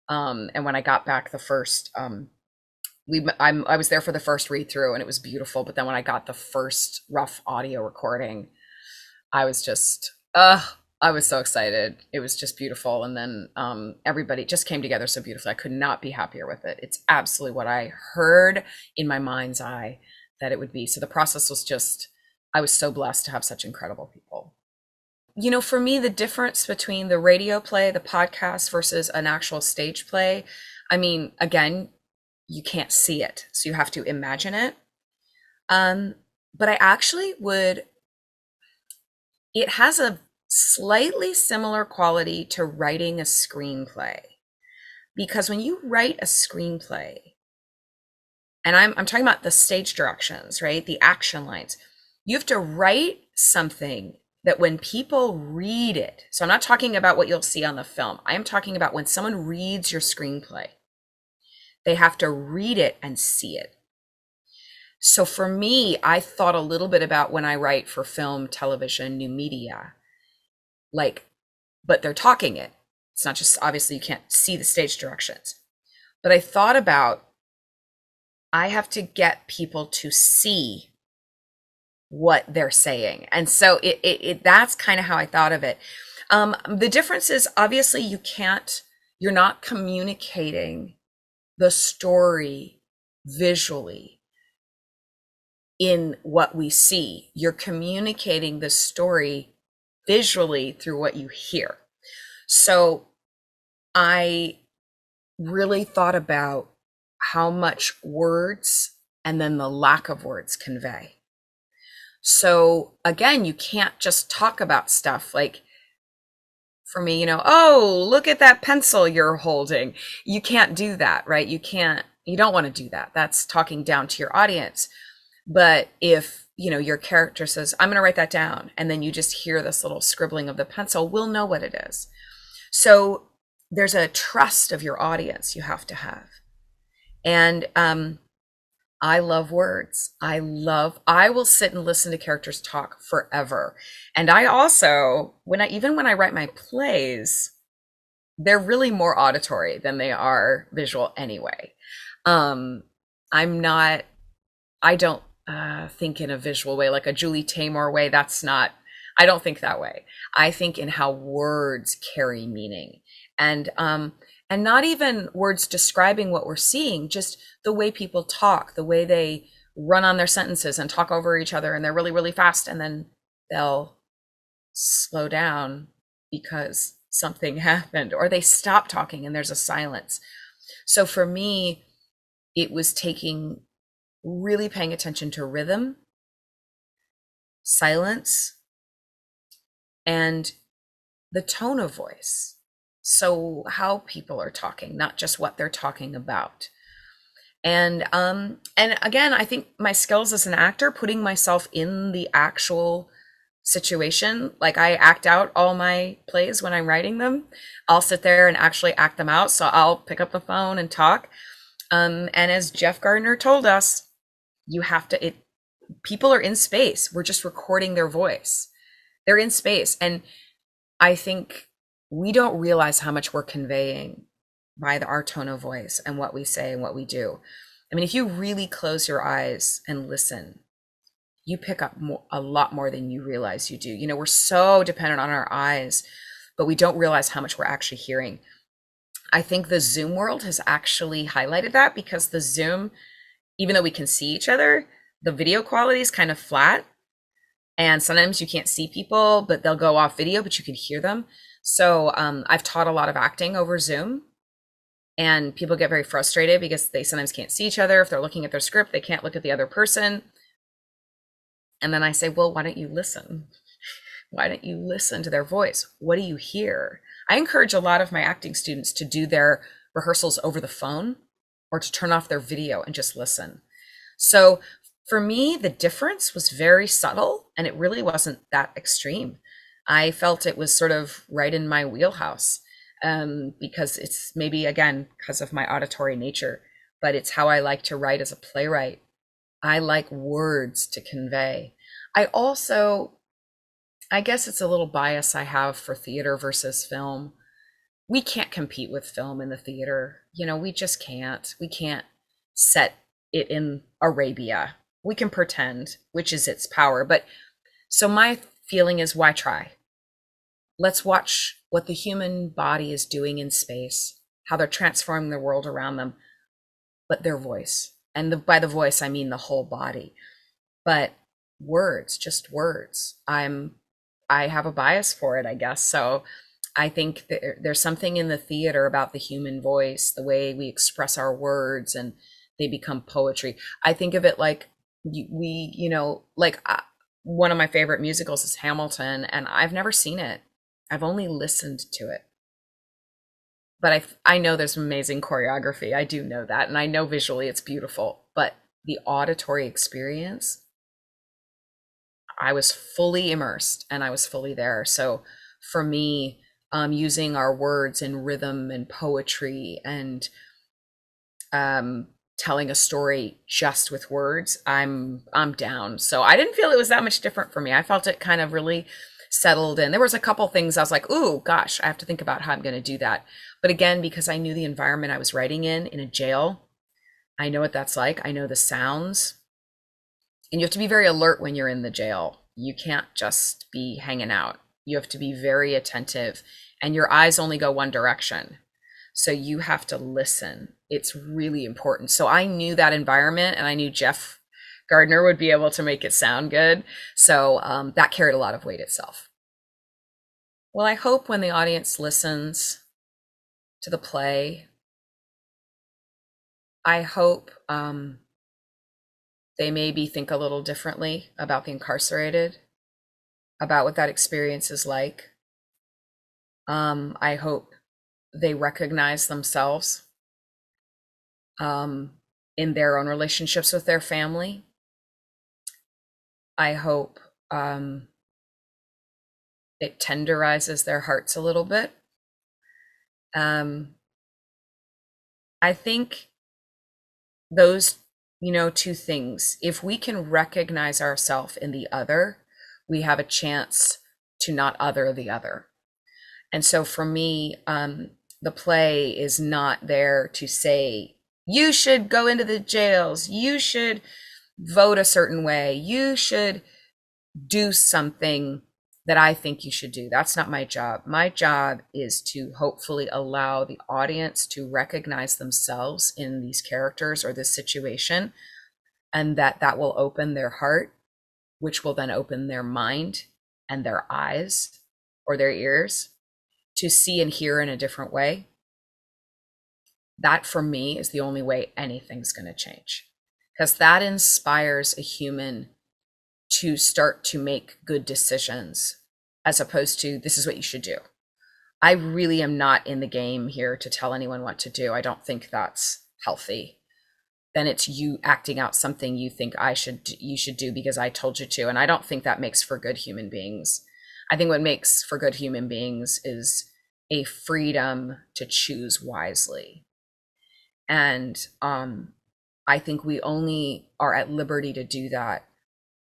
And when I got back the first, I was there for the first read through, and it was beautiful. But then when I got the first rough audio recording, I was just, I was so excited. It was just beautiful. And then everybody just came together so beautifully. I could not be happier with it. It's absolutely what I heard in my mind's eye that it would be. So the process was just, I was so blessed to have such incredible people. You know, for me, the difference between the radio play, the podcast versus an actual stage play, I mean, again, you can't see it, so you have to imagine it. But I actually it has a slightly similar quality to writing a screenplay, because when you write a screenplay, and I'm talking about the stage directions, right? The action lines, you have to write something that when people read it, so I'm not talking about what you'll see on the film. I am talking about when someone reads your screenplay, they have to read it and see it. So for me, I thought a little bit about when I write for film, television, new media, but they're talking it. It's not just, obviously you can't see the stage directions, but I thought about, I have to get people to see what they're saying. And so that's kind of how I thought of it. The difference is, obviously you're not communicating the story visually in what we see. You're communicating the story visually through what you hear. So I really thought about how much words and then the lack of words convey. So again, you can't just talk about stuff like, for me, you know, oh, look at that pencil you're holding. You can't do that, right? You don't want to do that. That's talking down to your audience. But if, you know, your character says, I'm going to write that down, and then you just hear this little scribbling of the pencil, we'll know what it is. So there's a trust of your audience you have to have. And I love words. I will sit and listen to characters talk forever. And I also, when I write my plays, they're really more auditory than they are visual anyway. I don't think in a visual way, like a Julie Taymor way. I don't think that way. I think in how words carry meaning, and not even words describing what we're seeing, just the way people talk, the way they run on their sentences and talk over each other, and they're really, really fast, and then they'll slow down because something happened, or they stop talking and there's a silence. So for me, it was really paying attention to rhythm, silence, and the tone of voice. So how people are talking, not just what they're talking about. And again, I think my skills as an actor, putting myself in the actual situation, like I act out all my plays when I'm writing them. I'll sit there and actually act them out. So I'll pick up the phone and talk. And as Jeff Gardner told us, people are in space. We're just recording their voice. They're in space. And I think we don't realize how much we're conveying by our tone of voice and what we say and what we do. I mean, if you really close your eyes and listen, you pick up a lot more than you realize you do. You know, we're so dependent on our eyes, but we don't realize how much we're actually hearing. I think the Zoom world has actually highlighted that, because the Zoom, even though we can see each other, the video quality is kind of flat. And sometimes you can't see people, but they'll go off video, but you can hear them. So I've taught a lot of acting over Zoom, and people get very frustrated because they sometimes can't see each other. If they're looking at their script, they can't look at the other person. And then I say, well, why don't you listen? Why don't you listen to their voice? What do you hear? I encourage a lot of my acting students to do their rehearsals over the phone, or to turn off their video and just listen. So for me, the difference was very subtle, and it really wasn't that extreme. I felt it was sort of right in my wheelhouse, because it's maybe, again, because of my auditory nature, but it's how I like to write as a playwright. I like words to convey. I guess it's a little bias I have for theater versus film. We can't compete with film in the theater. You know, we just can't. We can't set it in Arabia. We can pretend, which is its power. But so my feeling is, why try? Let's watch what the human body is doing in space, how they're transforming the world around them, but their voice. And by the voice, I mean the whole body. But words, just words. I have a bias for it, I guess. So I think there's something in the theater about the human voice, the way we express our words, and they become poetry. I think of it like one of my favorite musicals is Hamilton, and I've never seen it. I've only listened to it. But I know there's amazing choreography. I do know that. And I know visually it's beautiful. But the auditory experience, I was fully immersed and I was fully there. So for me, using our words in rhythm and poetry and telling a story just with words, I'm down. So I didn't feel it was that much different for me. I felt it kind of really settled in. There was a couple things I was like, ooh, gosh, I have to think about how I'm going to do that. But again, because I knew the environment I was writing in a jail, I know what that's like. I know the sounds. And you have to be very alert when you're in the jail. You can't just be hanging out. You have to be very attentive, and your eyes only go one direction. So you have to listen. It's really important. So I knew that environment, and I knew Jeff Gardner would be able to make it sound good. So that carried a lot of weight itself. Well, I hope when the audience listens to the play, I hope they maybe think a little differently about the incarcerated, about what that experience is like. I hope they recognize themselves in their own relationships with their family. I hope it tenderizes their hearts a little bit. I think those, two things, if we can recognize ourselves in the other, we have a chance to not other the other. And so for me, the play is not there to say, you should go into the jails, you should vote a certain way, you should do something that I think you should do. That's not my job. My job is to hopefully allow the audience to recognize themselves in these characters or this situation, and that will open their heart, which will then open their mind and their eyes or their ears to see and hear in a different way. That for me is the only way anything's going to change, because that inspires a human to start to make good decisions, as opposed to, this is what you should do. I really am not in the game here to tell anyone what to do. I don't think that's healthy. Then it's you acting out something you think you should do because I told you to. And I don't think that makes for good human beings. I think what makes for good human beings is a freedom to choose wisely. And I think we only are at liberty to do that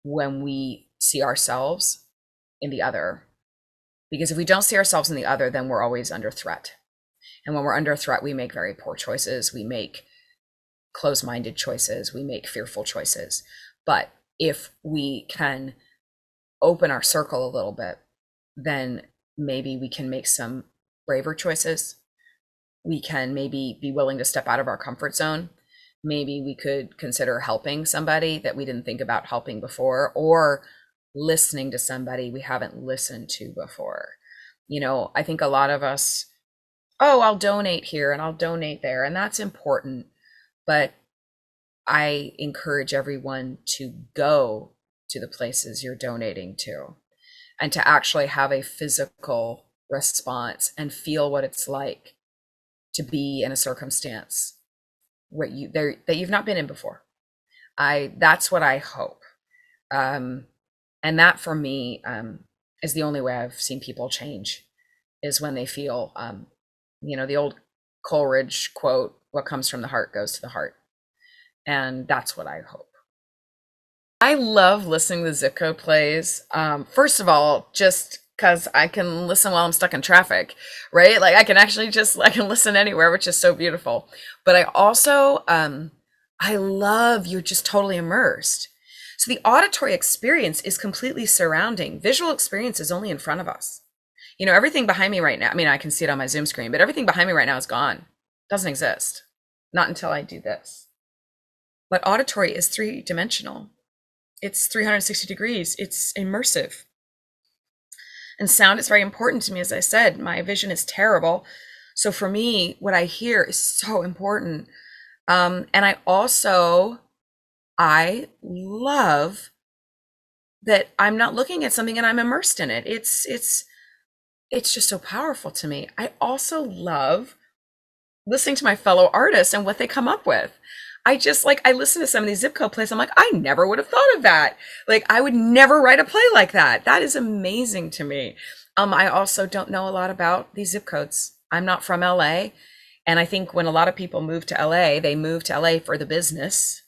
when we see ourselves in the other. Because if we don't see ourselves in the other, then we're always under threat. And when we're under threat, we make very poor choices. We make closed-minded choices. We make fearful choices. But if we can open our circle a little bit, then maybe we can make some braver choices. We can maybe be willing to step out of our comfort zone. Maybe we could consider helping somebody that we didn't think about helping before, or listening to somebody we haven't listened to before. You know, I think a lot of us, oh, I'll donate here and I'll donate there, and that's important. But I encourage everyone to go to the places you're donating to, and to actually have a physical response and feel what it's like to be in a circumstance that you've not been in before. That's what I hope. And that for me is the only way I've seen people change, is when they feel, the old Coleridge quote, what comes from the heart goes to the heart. And that's what I hope. I love listening to zip code plays. First of all, just because I can listen while I'm stuck in traffic, right? Like I can listen anywhere, which is so beautiful. But I also, I love, you're just totally immersed. So the auditory experience is completely surrounding. Visual experience is only in front of us. You know, everything behind me right now, I mean, I can see it on my Zoom screen, but everything behind me right now is gone. Doesn't exist. Not until I do this. But auditory is 3-dimensional. It's 360 degrees. It's immersive. And sound is very important to me. As I said, my vision is terrible. So for me, what I hear is so important. And I love that I'm not looking at something and I'm immersed in it. It's just so powerful to me. I also love listening to my fellow artists and what they come up with. I listen to some of these zip code plays. I'm like, I never would have thought of that. Like, I would never write a play like that. That is amazing to me. I also don't know a lot about these zip codes. I'm not from LA. And I think when a lot of people move to LA, they move to LA for the business.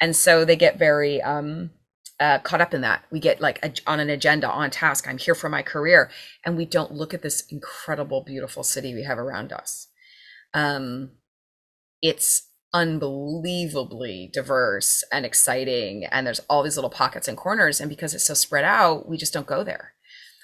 And so they get very caught up in that. We get on an agenda, on task. I'm here for my career. And we don't look at this incredible, beautiful city we have around us. It's unbelievably diverse and exciting, and there's all these little pockets and corners, and because it's so spread out, we just don't go there.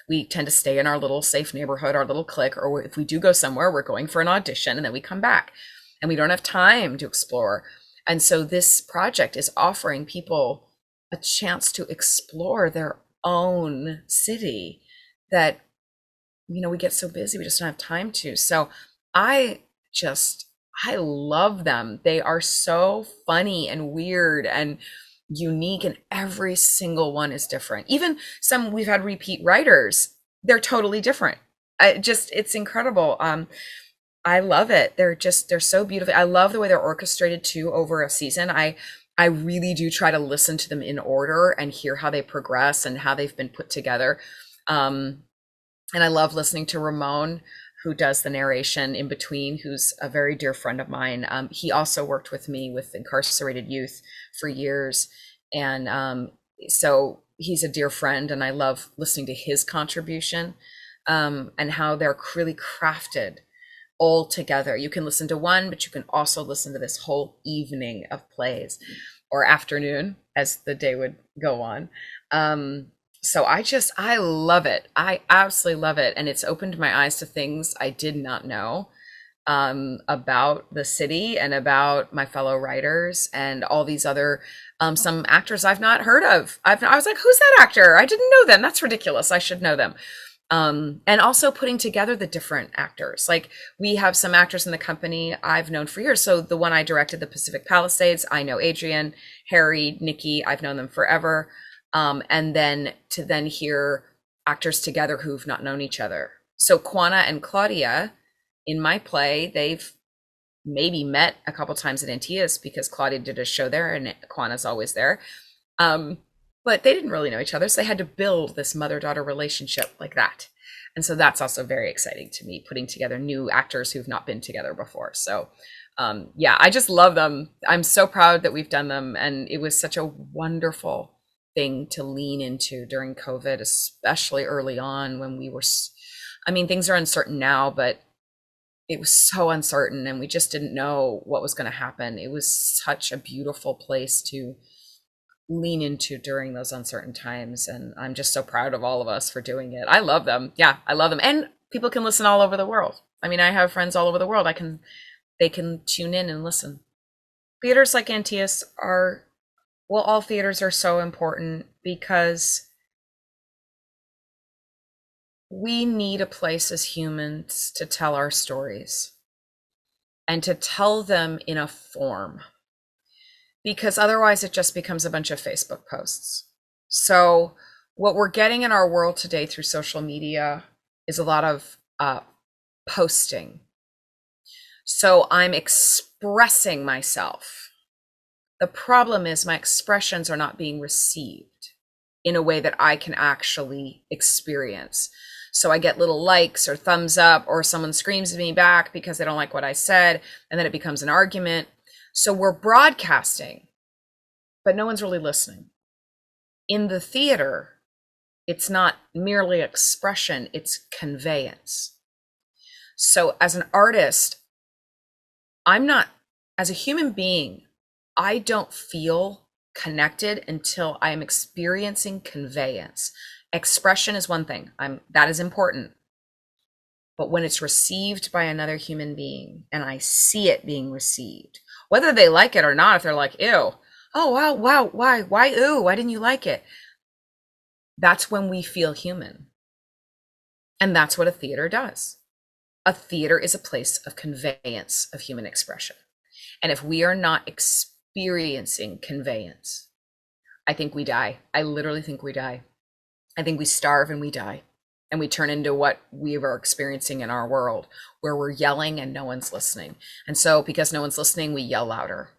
We tend to stay in our little safe neighborhood, our little clique, or if we do go somewhere, we're going for an audition and then we come back, and we don't have time to explore. And so this project is offering people a chance to explore their own city that, we get so busy, we just don't have time to. So I love them. They are so funny and weird and unique, and every single one is different. Even some we've had repeat writers, they're totally different. It's incredible. I love it. They're so beautiful. I love the way they're orchestrated too over a season. I really do try to listen to them in order and hear how they progress and how they've been put together. And I love listening to Ramon, who does the narration in between, who's a very dear friend of mine. He also worked with me with incarcerated youth for years. And so he's a dear friend, and I love listening to his contribution and how they're really crafted all together. You can listen to one, but you can also listen to this whole evening of plays, or afternoon as the day would go on. So I love it. I absolutely love it. And it's opened my eyes to things I did not know about the city and about my fellow writers and all these other, some actors I've not heard of. I was like, who's that actor? I didn't know them. That's ridiculous. I should know them. And also putting together the different actors. Like, we have some actors in the company I've known for years. So the one I directed, the Pacific Palisades, I know Adrian, Harry, Nikki, I've known them forever. And then to hear actors together who've not known each other. So Quana and Claudia in my play, they've maybe met a couple times at Antaeus because Claudia did a show there and Quana's always there. But they didn't really know each other. So they had to build this mother-daughter relationship like that. And so that's also very exciting to me, putting together new actors who've not been together before. So I just love them. I'm so proud that we've done them. And it was such a wonderful thing to lean into during COVID, especially early on when we were I mean, things are uncertain now, but it was so uncertain and we just didn't know what was going to happen. It was such a beautiful place to lean into during those uncertain times. And I'm just so proud of all of us for doing it. I love them. Yeah, I love them. And people can listen all over the world. I mean, I have friends all over the world. They can tune in and listen. Theaters like Antaeus are, well, all theaters are so important because we need a place as humans to tell our stories and to tell them in a form, because otherwise it just becomes a bunch of Facebook posts. So what we're getting in our world today through social media is a lot of posting. So I'm expressing myself. The problem is my expressions are not being received in a way that I can actually experience. So I get little likes or thumbs up, or someone screams at me back because they don't like what I said, and then it becomes an argument. So we're broadcasting, but no one's really listening. In the theater, it's not merely expression, it's conveyance. So as an artist, as a human being, I don't feel connected until I am experiencing conveyance. Expression is one thing, that is important. But when it's received by another human being and I see it being received, whether they like it or not, if they're like, ew, oh, wow, why, ew, why didn't you like it? That's when we feel human. And that's what a theater does. A theater is a place of conveyance of human expression. And if we are not experiencing conveyance, I think we die. I literally think we die. I think we starve and we die. And we turn into what we are experiencing in our world, where we're yelling and no one's listening. And so because no one's listening, we yell louder.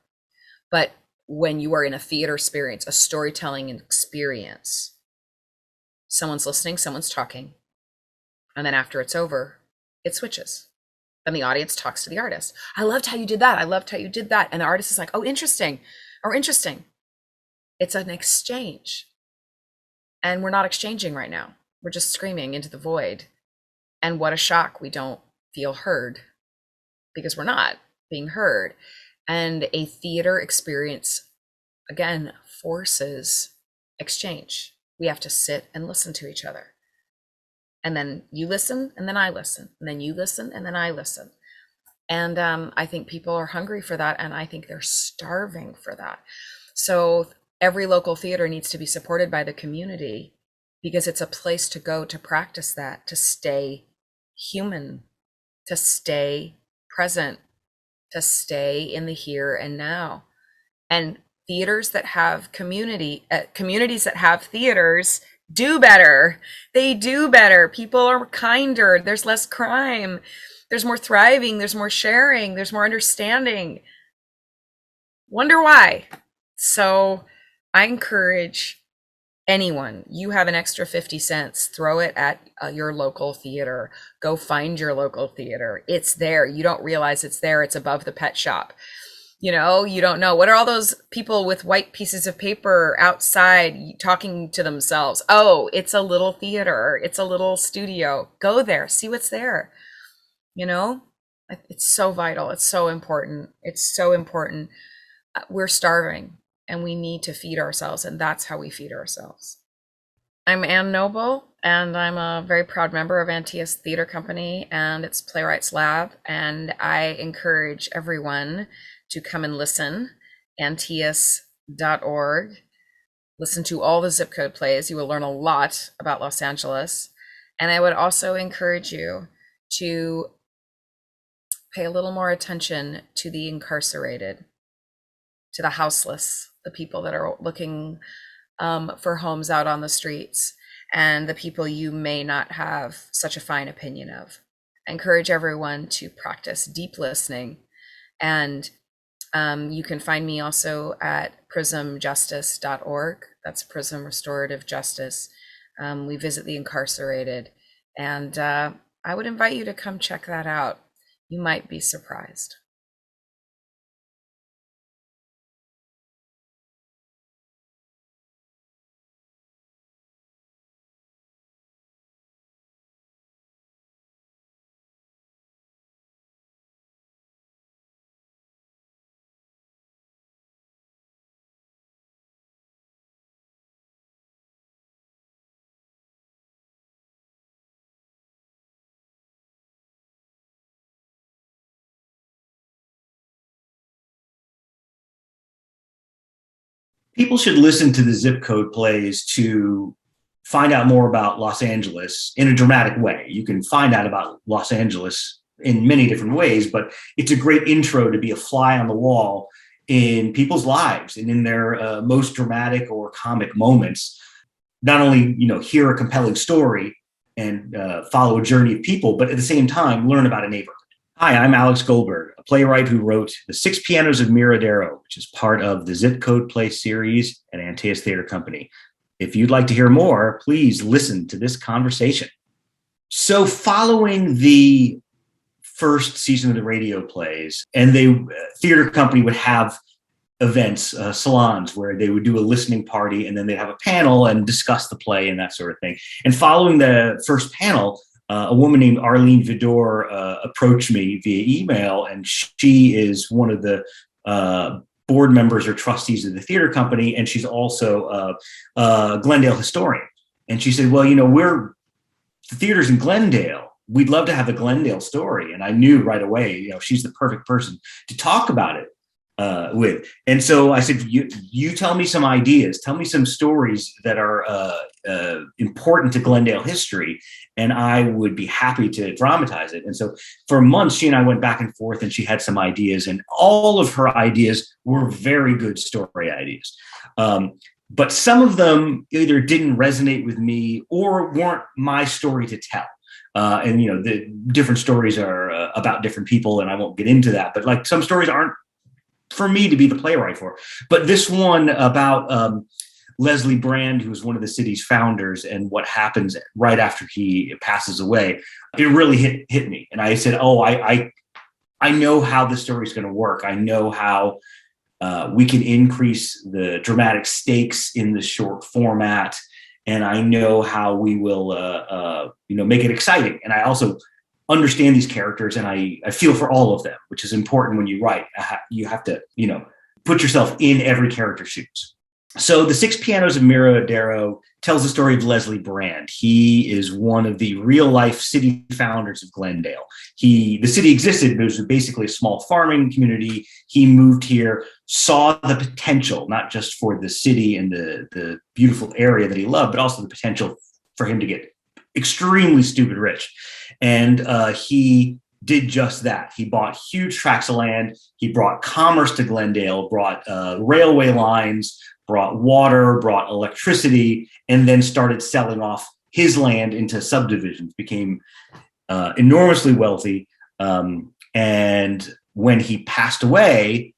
But when you are in a theater experience, a storytelling experience, someone's listening, someone's talking. And then after it's over, it switches. And the audience talks to the artist. I loved how you did that. I loved how you did that. And the artist is like, oh, interesting, or interesting. It's an exchange. And we're not exchanging right now. We're just screaming into the void. And what a shock we don't feel heard, because we're not being heard. And a theater experience, again, forces exchange. We have to sit and listen to each other. And then you listen, and then I listen. And then you listen, and then I listen. And I think people are hungry for that, and I think they're starving for that. So every local theater needs to be supported by the community, because it's a place to go to practice that, to stay human, to stay present, to stay in the here and now. And theaters that have communities that have theaters do better. They do better. People are kinder. There's less crime. There's more thriving. There's more sharing. There's more understanding. Wonder why? So I encourage anyone, you have an extra 50 cents, throw it at your local theater. Go find your local theater. It's there. You don't realize it's there. It's above the pet shop. You know, you don't know. What are all those people with white pieces of paper outside talking to themselves? Oh, it's a little theater. It's a little studio. Go there. See what's there. You know, it's so vital. It's so important. It's so important. We're starving and we need to feed ourselves. And that's how we feed ourselves. I'm Ann Noble, and I'm a very proud member of Antaeus Theatre Company and its Playwrights Lab. And I encourage everyone to come and listen, antaeus.org. Listen to all the zip code plays. You will learn a lot about Los Angeles. And I would also encourage you to pay a little more attention to the incarcerated, to the houseless, the people that are looking for homes out on the streets, and the people you may not have such a fine opinion of. I encourage everyone to practice deep listening. And you can find me also at prismjustice.org. That's Prism Restorative Justice. We visit the incarcerated. And I would invite you to come check that out. You might be surprised. People should listen to the Zip Code plays to find out more about Los Angeles in a dramatic way. You can find out about Los Angeles in many different ways, but it's a great intro to be a fly on the wall in people's lives and in their most dramatic or comic moments. Not only, hear a compelling story and follow a journey of people, but at the same time, learn about a neighborhood. Hi, I'm Alex Goldberg, a playwright who wrote The Six Pianos of Miradero, which is part of the Zip Code play series at Antaeus Theatre Company. If you'd like to hear more, please listen to this conversation. So following the first season of the radio plays, and theater company would have events, salons, where they would do a listening party, and then they'd have a panel and discuss the play and that sort of thing. And following the first panel, a woman named Arlene Vidor approached me via email, and she is one of the board members or trustees of the theater company, and she's also a Glendale historian. And she said, well, the theater's in Glendale. We'd love to have a Glendale story. And I knew right away, she's the perfect person to talk about it with. And so I said, you tell me some ideas, tell me some stories that are important to Glendale history, and I would be happy to dramatize it. And so for months, she and I went back and forth, and she had some ideas, and all of her ideas were very good story ideas. But some of them either didn't resonate with me or weren't my story to tell. And the different stories are about different people, and I won't get into that, but like some stories aren't for me to be the playwright for. But this one about Leslie Brand, who was one of the city's founders, and what happens right after he passes away, it really hit me. And I said, oh, I know how the story is going to work. I know how we can increase the dramatic stakes in the short format, and I know how we will make it exciting. And I also understand these characters, and I feel for all of them, which is important when you write. You have to, put yourself in every character's shoes. So The Six Pianos of Miradero tells the story of Leslie Brand. He is one of the real life city founders of Glendale. The city existed, but it was basically a small farming community. He moved here, saw the potential, not just for the city and the beautiful area that he loved, but also the potential for him to get extremely stupid rich. And he did just that. He bought huge tracts of land. He brought commerce to Glendale, brought railway lines, brought water, brought electricity, and then started selling off his land into subdivisions, became enormously wealthy. And when he passed away,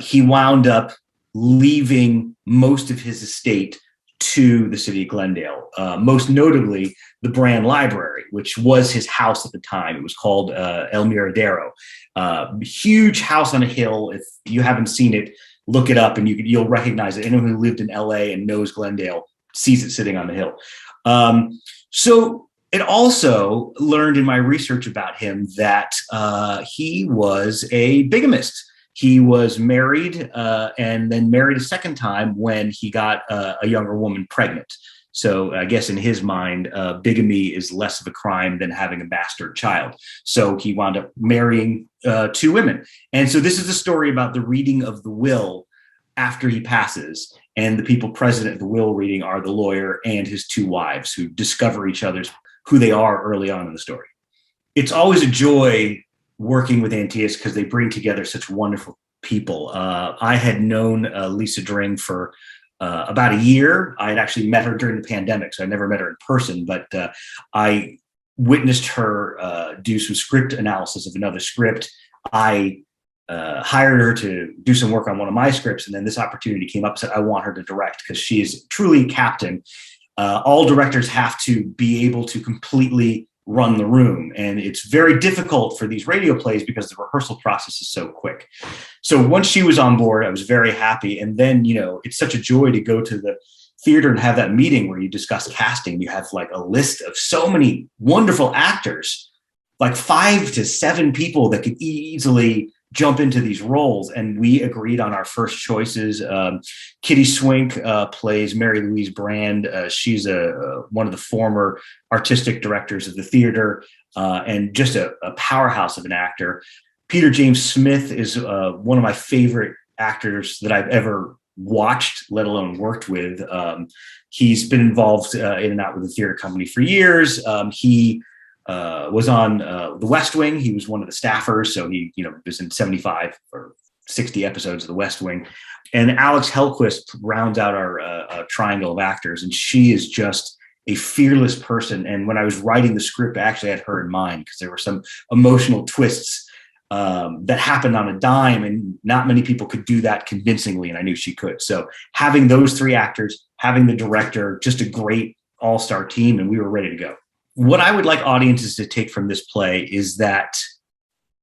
he wound up leaving most of his estate to the city of Glendale, most notably the Brand Library, which was his house at the time. It was called El Miradero. Huge house on a hill. If you haven't seen it, look it up and you'll recognize it. Anyone who lived in LA and knows Glendale sees it sitting on the hill. So it also learned in my research about him that he was a bigamist. He was married and then married a second time when he got a younger woman pregnant. So I guess in his mind, bigamy is less of a crime than having a bastard child. So he wound up marrying two women. And so this is a story about the reading of the will after he passes. And the people present at the will reading are the lawyer and his two wives, who discover each other's who they are early on in the story. It's always a joy working with Antaeus because they bring together such wonderful people. I had known Lisa Dring for about a year. I had actually met her during the pandemic, so I never met her in person, but I witnessed her do some script analysis of another script. I hired her to do some work on one of my scripts, and then this opportunity came up, said I want her to direct because she is truly a captain. All directors have to be able to completely run the room. And it's very difficult for these radio plays because the rehearsal process is so quick. So once she was on board, I was very happy. And then, it's such a joy to go to the theater and have that meeting where you discuss casting. You have like a list of so many wonderful actors, like 5 to 7 people that could easily jump into these roles. And we agreed on our first choices. Kitty Swink plays Mary Louise Brand. She's one of the former artistic directors of the theater and just a powerhouse of an actor. Peter James Smith is one of my favorite actors that I've ever watched, let alone worked with. He's been involved in and out with the theater company for years. He was on The West Wing. He was one of the staffers, so he was in 75 or 60 episodes of The West Wing. And Alex Hellquist rounds out our triangle of actors, and she is just a fearless person. And when I was writing the script, I actually had her in mind because there were some emotional twists that happened on a dime, and not many people could do that convincingly, and I knew she could. So having those three actors, having the director, just a great all-star team, and we were ready to go. What I would like audiences to take from this play is that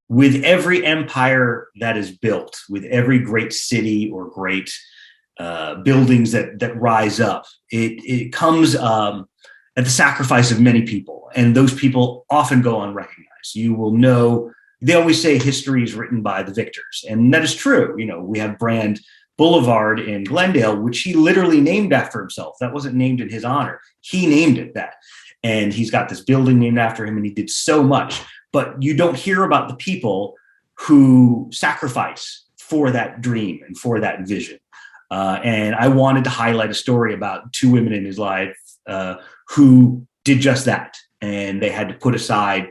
with every empire that is built, with every great city or great buildings that rise up, it comes at the sacrifice of many people, and those people often go unrecognized. You will know, they always say history is written by the victors, and that is true. We have Brand Boulevard in Glendale, which he literally named after himself. That wasn't named in his honor. He named it that. And he's got this building named after him, and he did so much. But you don't hear about the people who sacrifice for that dream and for that vision. And I wanted to highlight a story about two women in his life who did just that. And they had to put aside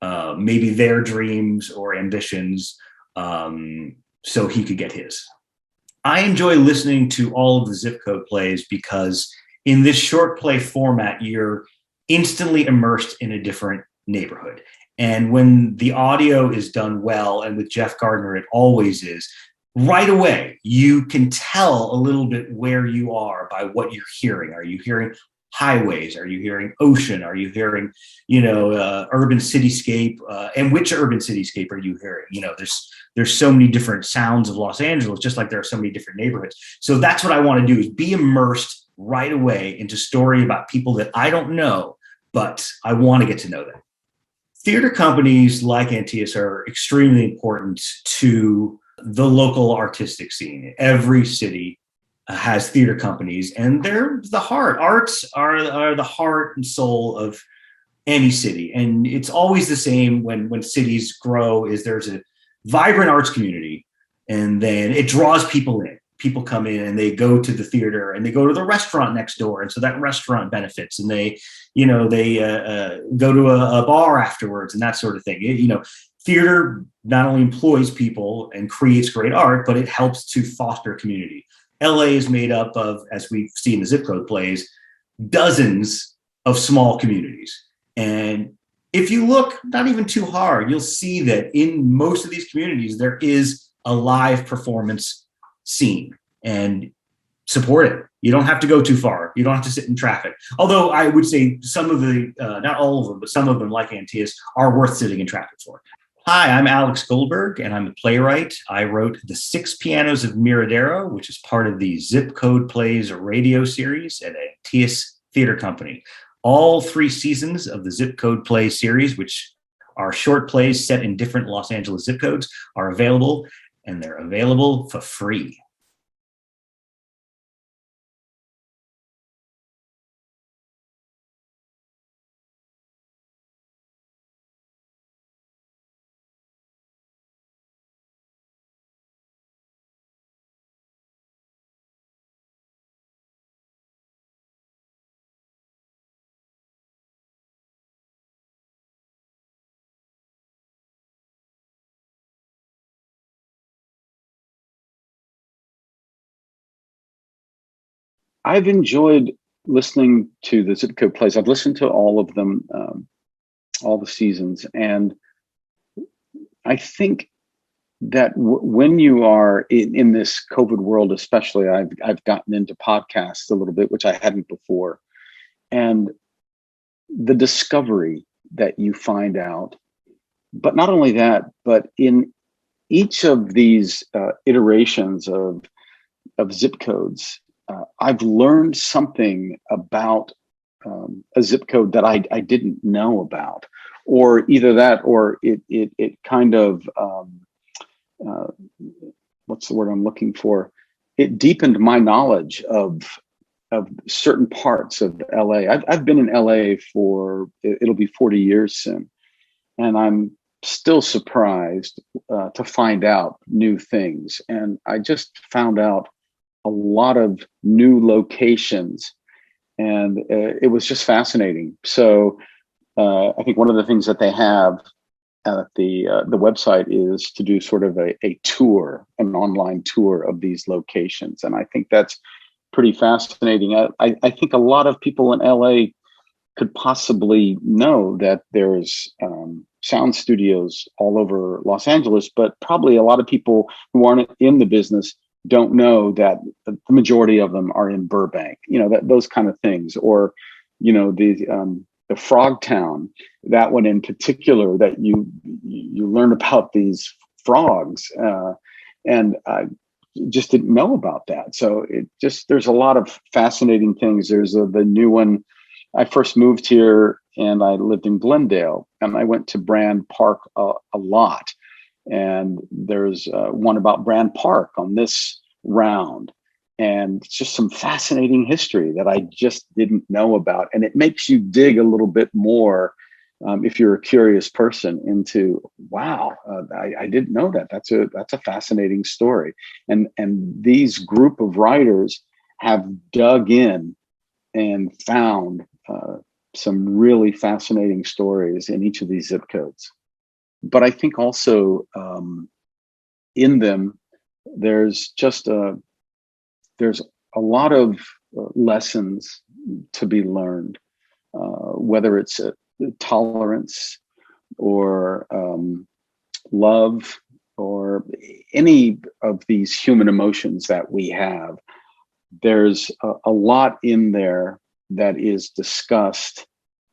maybe their dreams or ambitions so he could get his. I enjoy listening to all of the Zip Code plays because in this short play format, you're instantly immersed in a different neighborhood. And when the audio is done well, and with Jeff Gardner, it always is, right away, you can tell a little bit where you are by what you're hearing. Are you hearing highways? Are you hearing ocean? Are you hearing, urban cityscape? And which urban cityscape are you hearing? There's so many different sounds of Los Angeles, just like there are so many different neighborhoods. So that's what I want to do, is be immersed right away into story about people that I don't know, but I want to get to know them. Theater companies like Antaeus are extremely important to the local artistic scene. Every city has theater companies, and they're the heart. Arts are the heart and soul of any city. And it's always the same when cities grow, is there's a vibrant arts community, and then it draws people in. People come in and they go to the theater, and they go to the restaurant next door, and so that restaurant benefits, and they go to a bar afterwards, and that sort of thing. Theater not only employs people and creates great art, but it helps to foster community. LA is made up of, as we see in the Zip Code plays, dozens of small communities. And if you look not even too hard, you'll see that in most of these communities, there is a live performance scene, and support it. You don't have to go too far. You don't have to sit in traffic. Although I would say some of the, not all of them, but some of them, like Antaeus, are worth sitting in traffic for. Hi, I'm Alex Goldberg, and I'm a playwright. I wrote The Six Pianos of Miradero, which is part of the Zip Code Plays radio series at Antaeus Theatre Company. All 3 seasons of the Zip Code Play series, which are short plays set in different Los Angeles zip codes, are available, and they're available for free. I've enjoyed listening to the Zip Code plays. I've listened to all of them, all the seasons. And I think that when you are in this COVID world, especially, I've gotten into podcasts a little bit, which I hadn't before. And the discovery that you find out, but not only that, but in each of these iterations of zip codes, I've learned something about a zip code that I didn't know about, or either that, or it kind of, what's the word I'm looking for? It deepened my knowledge of certain parts of LA. I've been in LA for, it'll be 40 years soon. And I'm still surprised to find out new things. And I just found out a lot of new locations, and it was just fascinating. So I think one of the things that they have at the website is to do sort of a tour, an online tour of these locations, and I think that's pretty fascinating. I think a lot of people in LA could possibly know that there's sound studios all over Los Angeles, but probably a lot of people who aren't in the business don't know that the majority of them are in Burbank, those kind of things. Or, the Frog Town, that one in particular, that you learn about these frogs, and I just didn't know about that. So there's a lot of fascinating things. There's the new one. I first moved here and I lived in Glendale, and I went to Brand Park a lot. And there's one about Brand Park on this round. And it's just some fascinating history that I just didn't know about. And it makes you dig a little bit more, if you're a curious person, into, wow, I didn't know that. That's a fascinating story. And these group of writers have dug in and found some really fascinating stories in each of these zip codes. But I think also in them, there's a lot of lessons to be learned, whether it's tolerance or love, or any of these human emotions that we have. There's a lot in there that is discussed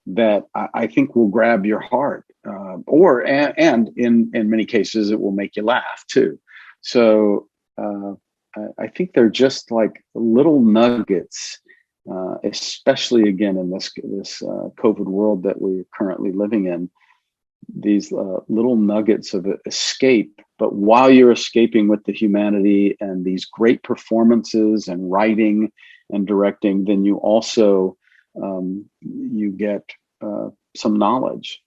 that I think will grab your heart, and in many cases it will make you laugh too. So I think they're just like little nuggets, especially again in this COVID world that we're currently living in. These little nuggets of escape, but while you're escaping with the humanity and these great performances and writing and directing, then you also you get some knowledge.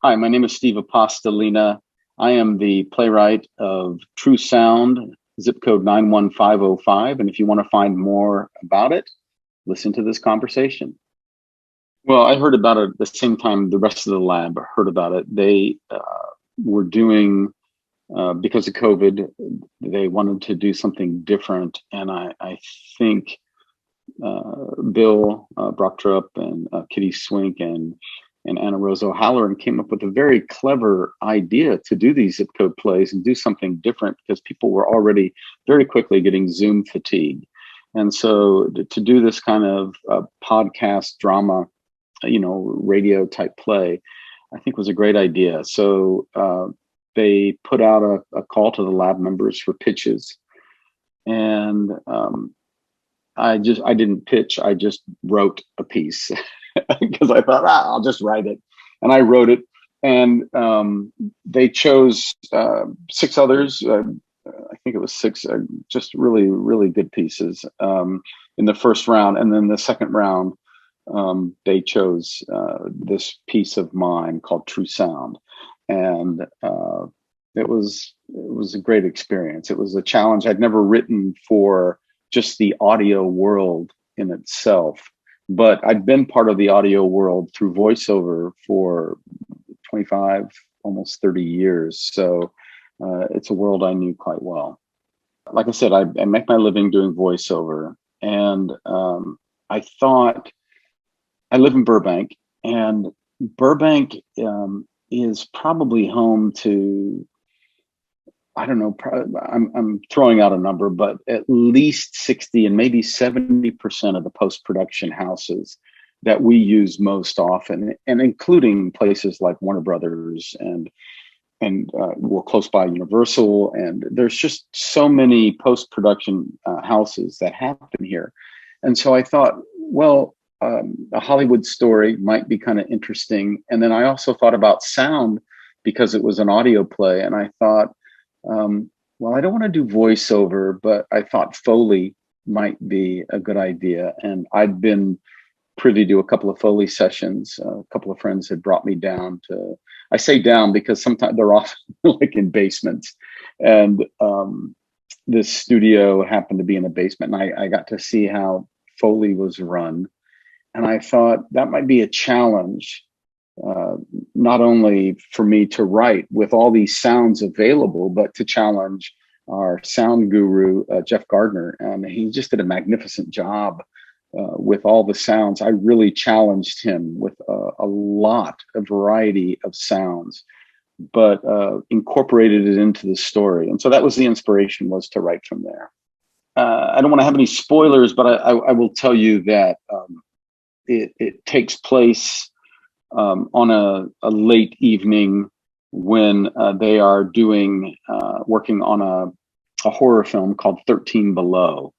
Hi, my name is Steve Apostolina. I am the playwright of True Sound, zip code 91505. And if you want to find more about it, listen to this conversation. Well, I heard about it at the same time the rest of the lab heard about it. They were doing, because of COVID, they wanted to do something different. And I think Bill Brochtrup and Kitty Swink and Anna Rose O'Halloran came up with a very clever idea to do these zip code plays and do something different, because people were already very quickly getting Zoom fatigue. And so to do this kind of podcast drama, radio type play, I think was a great idea. So they put out a call to the lab members for pitches. And I didn't pitch, I just wrote a piece because I thought, I'll just write it. And I wrote it, and they chose 6 others. I think it was 6, just really, really good pieces in the first round. And then the second round, they chose this piece of mine called True Sound. And it was a great experience. It was a challenge. I'd never written for just the audio world in itself, but I'd been part of the audio world through voiceover for 25, almost 30 years. So it's a world I knew quite well. Like I said, I make my living doing voiceover, and I thought, I live in Burbank, and Burbank is probably home to, I don't know, I'm throwing out a number, but at least 60 and maybe 70% of the post-production houses that we use most often, and including places like Warner Brothers and we're close by Universal, and there's just so many post-production houses that happen here. And so I thought, well, a Hollywood story might be kind of interesting. And then I also thought about sound, because it was an audio play. And I thought, well, I don't want to do voiceover, but I thought Foley might be a good idea. And I'd been privy to a couple of Foley sessions. A couple of friends had brought me down to, I say down because sometimes they're often like in basements. And this studio happened to be in a basement, and I got to see how Foley was run. And I thought that might be a challenge, not only for me to write with all these sounds available, but to challenge our sound guru, Jeff Gardner. And he just did a magnificent job with all the sounds. I really challenged him with a variety of sounds, but incorporated it into the story. And so that was the inspiration, was to write from there. I don't want to have any spoilers, but I will tell you that it takes place on a late evening when they are working on a horror film called 13 Below.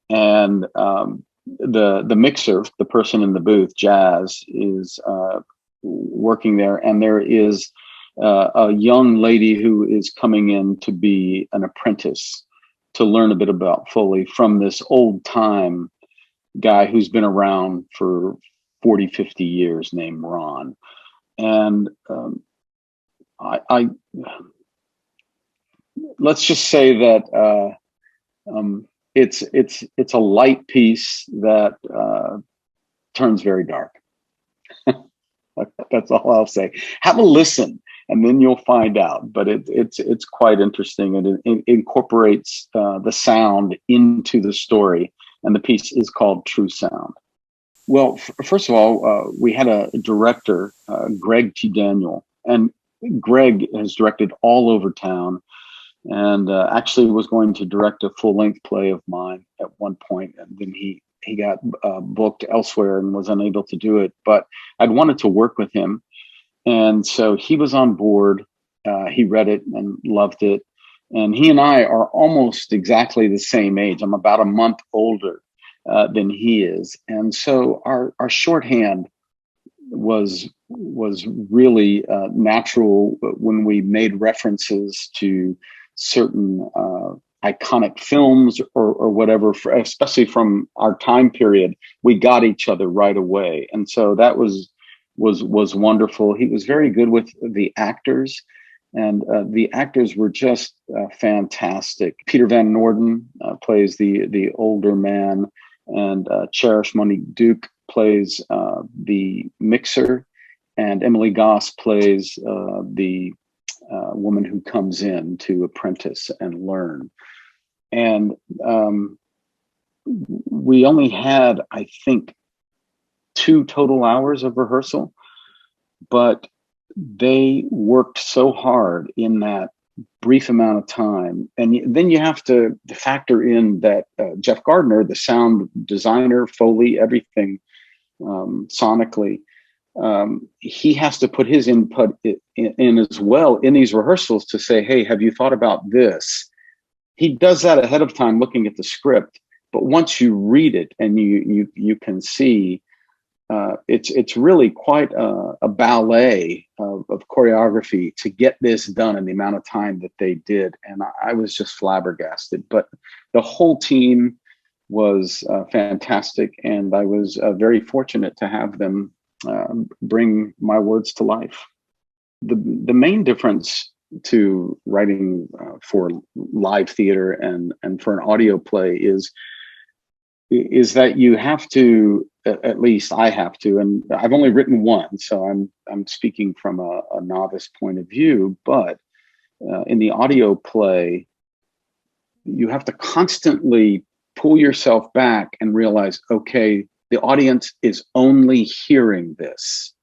And the mixer, the person in the booth, Jazz, is working there. And there is a young lady who is coming in to be an apprentice to learn a bit about Foley from this old time guy who's been around for 40, 50 years named Ron. And I let's just say that it's a light piece that turns very dark. That's all I'll say. Have a listen, and then you'll find out. But it's quite interesting, and it incorporates the sound into the story. And the piece is called True Sound. Well, first of all, we had a director, Greg T. Daniel, and Greg has directed all over town, and actually was going to direct a full-length play of mine at one point, and then he got booked elsewhere and was unable to do it. But I'd wanted to work with him, and so he was on board. He read it and loved it, and he and I are almost exactly the same age. I'm about a month older than he is, and so our shorthand was really natural when we made references to certain iconic films or whatever, especially from our time period. We got each other right away, and so that was wonderful. He was very good with the actors, and the actors were just fantastic. Peter Van Norden plays the older man, and Cherish Monique Duke plays the mixer, and Emily Goss plays the woman who comes in to apprentice and learn. And we only had, I think, 2 total hours of rehearsal, but they worked so hard in that brief amount of time. And then you have to factor in that Jeff Gardner, the sound designer, Foley, everything sonically, he has to put his input in as well in these rehearsals to say, hey, have you thought about this? He does that ahead of time looking at the script, but once you read it and you can see, it's really quite a ballet of choreography to get this done in the amount of time that they did. And I was just flabbergasted, but the whole team was fantastic. And I was very fortunate to have them bring my words to life. The main difference to writing for live theater and for an audio play is that you have to, at least I have to, and I've only written one, so I'm speaking from a novice point of view, but in the audio play, you have to constantly pull yourself back and realize, okay, the audience is only hearing this.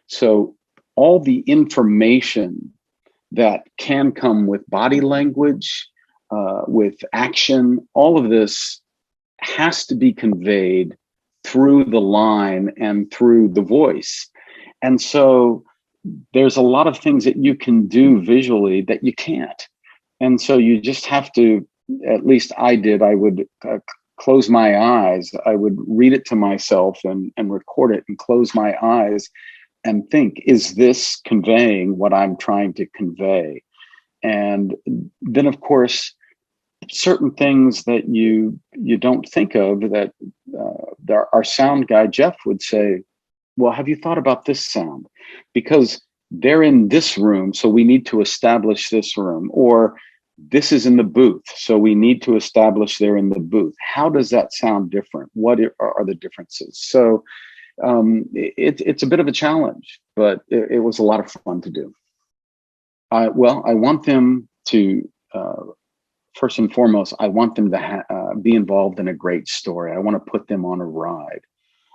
So all the information that can come with body language, with action, all of this has to be conveyed through the line and through the voice. And so there's a lot of things that you can do visually that you can't. And so you just have to, at least I did, I would close my eyes. I would read it to myself and record it and close my eyes and think, is this conveying what I'm trying to convey? And then, of course, certain things that you don't think of, that our sound guy, Jeff, would say, well, have you thought about this sound? Because they're in this room, so we need to establish this room. Or this is in the booth, so we need to establish they're in the booth. How does that sound different? What are the differences? So it's a bit of a challenge, but it was a lot of fun to do. I want them to, first and foremost, I want them to be involved in a great story. I want to put them on a ride.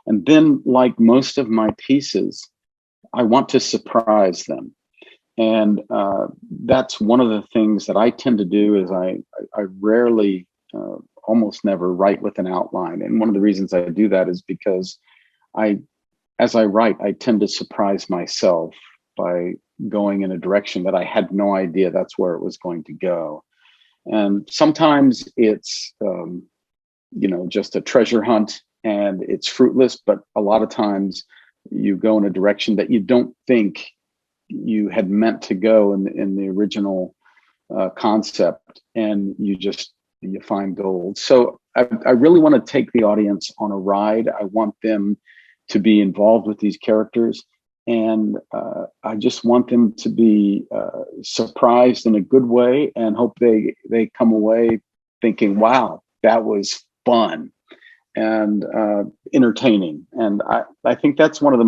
And then, like most of my pieces, I want to surprise them. And that's one of the things that I tend to do is I rarely, almost never write with an outline. And one of the reasons I do that is because as I write, I tend to surprise myself by going in a direction that I had no idea that's where it was going to go. And sometimes it's, just a treasure hunt and it's fruitless, but a lot of times you go in a direction that you don't think you had meant to go in the original concept, and you find gold. So I really want to take the audience on a ride. I want them to be involved with these characters, and I just want them to be surprised in a good way, and hope they come away thinking, wow, that was fun and entertaining. And I think that's one of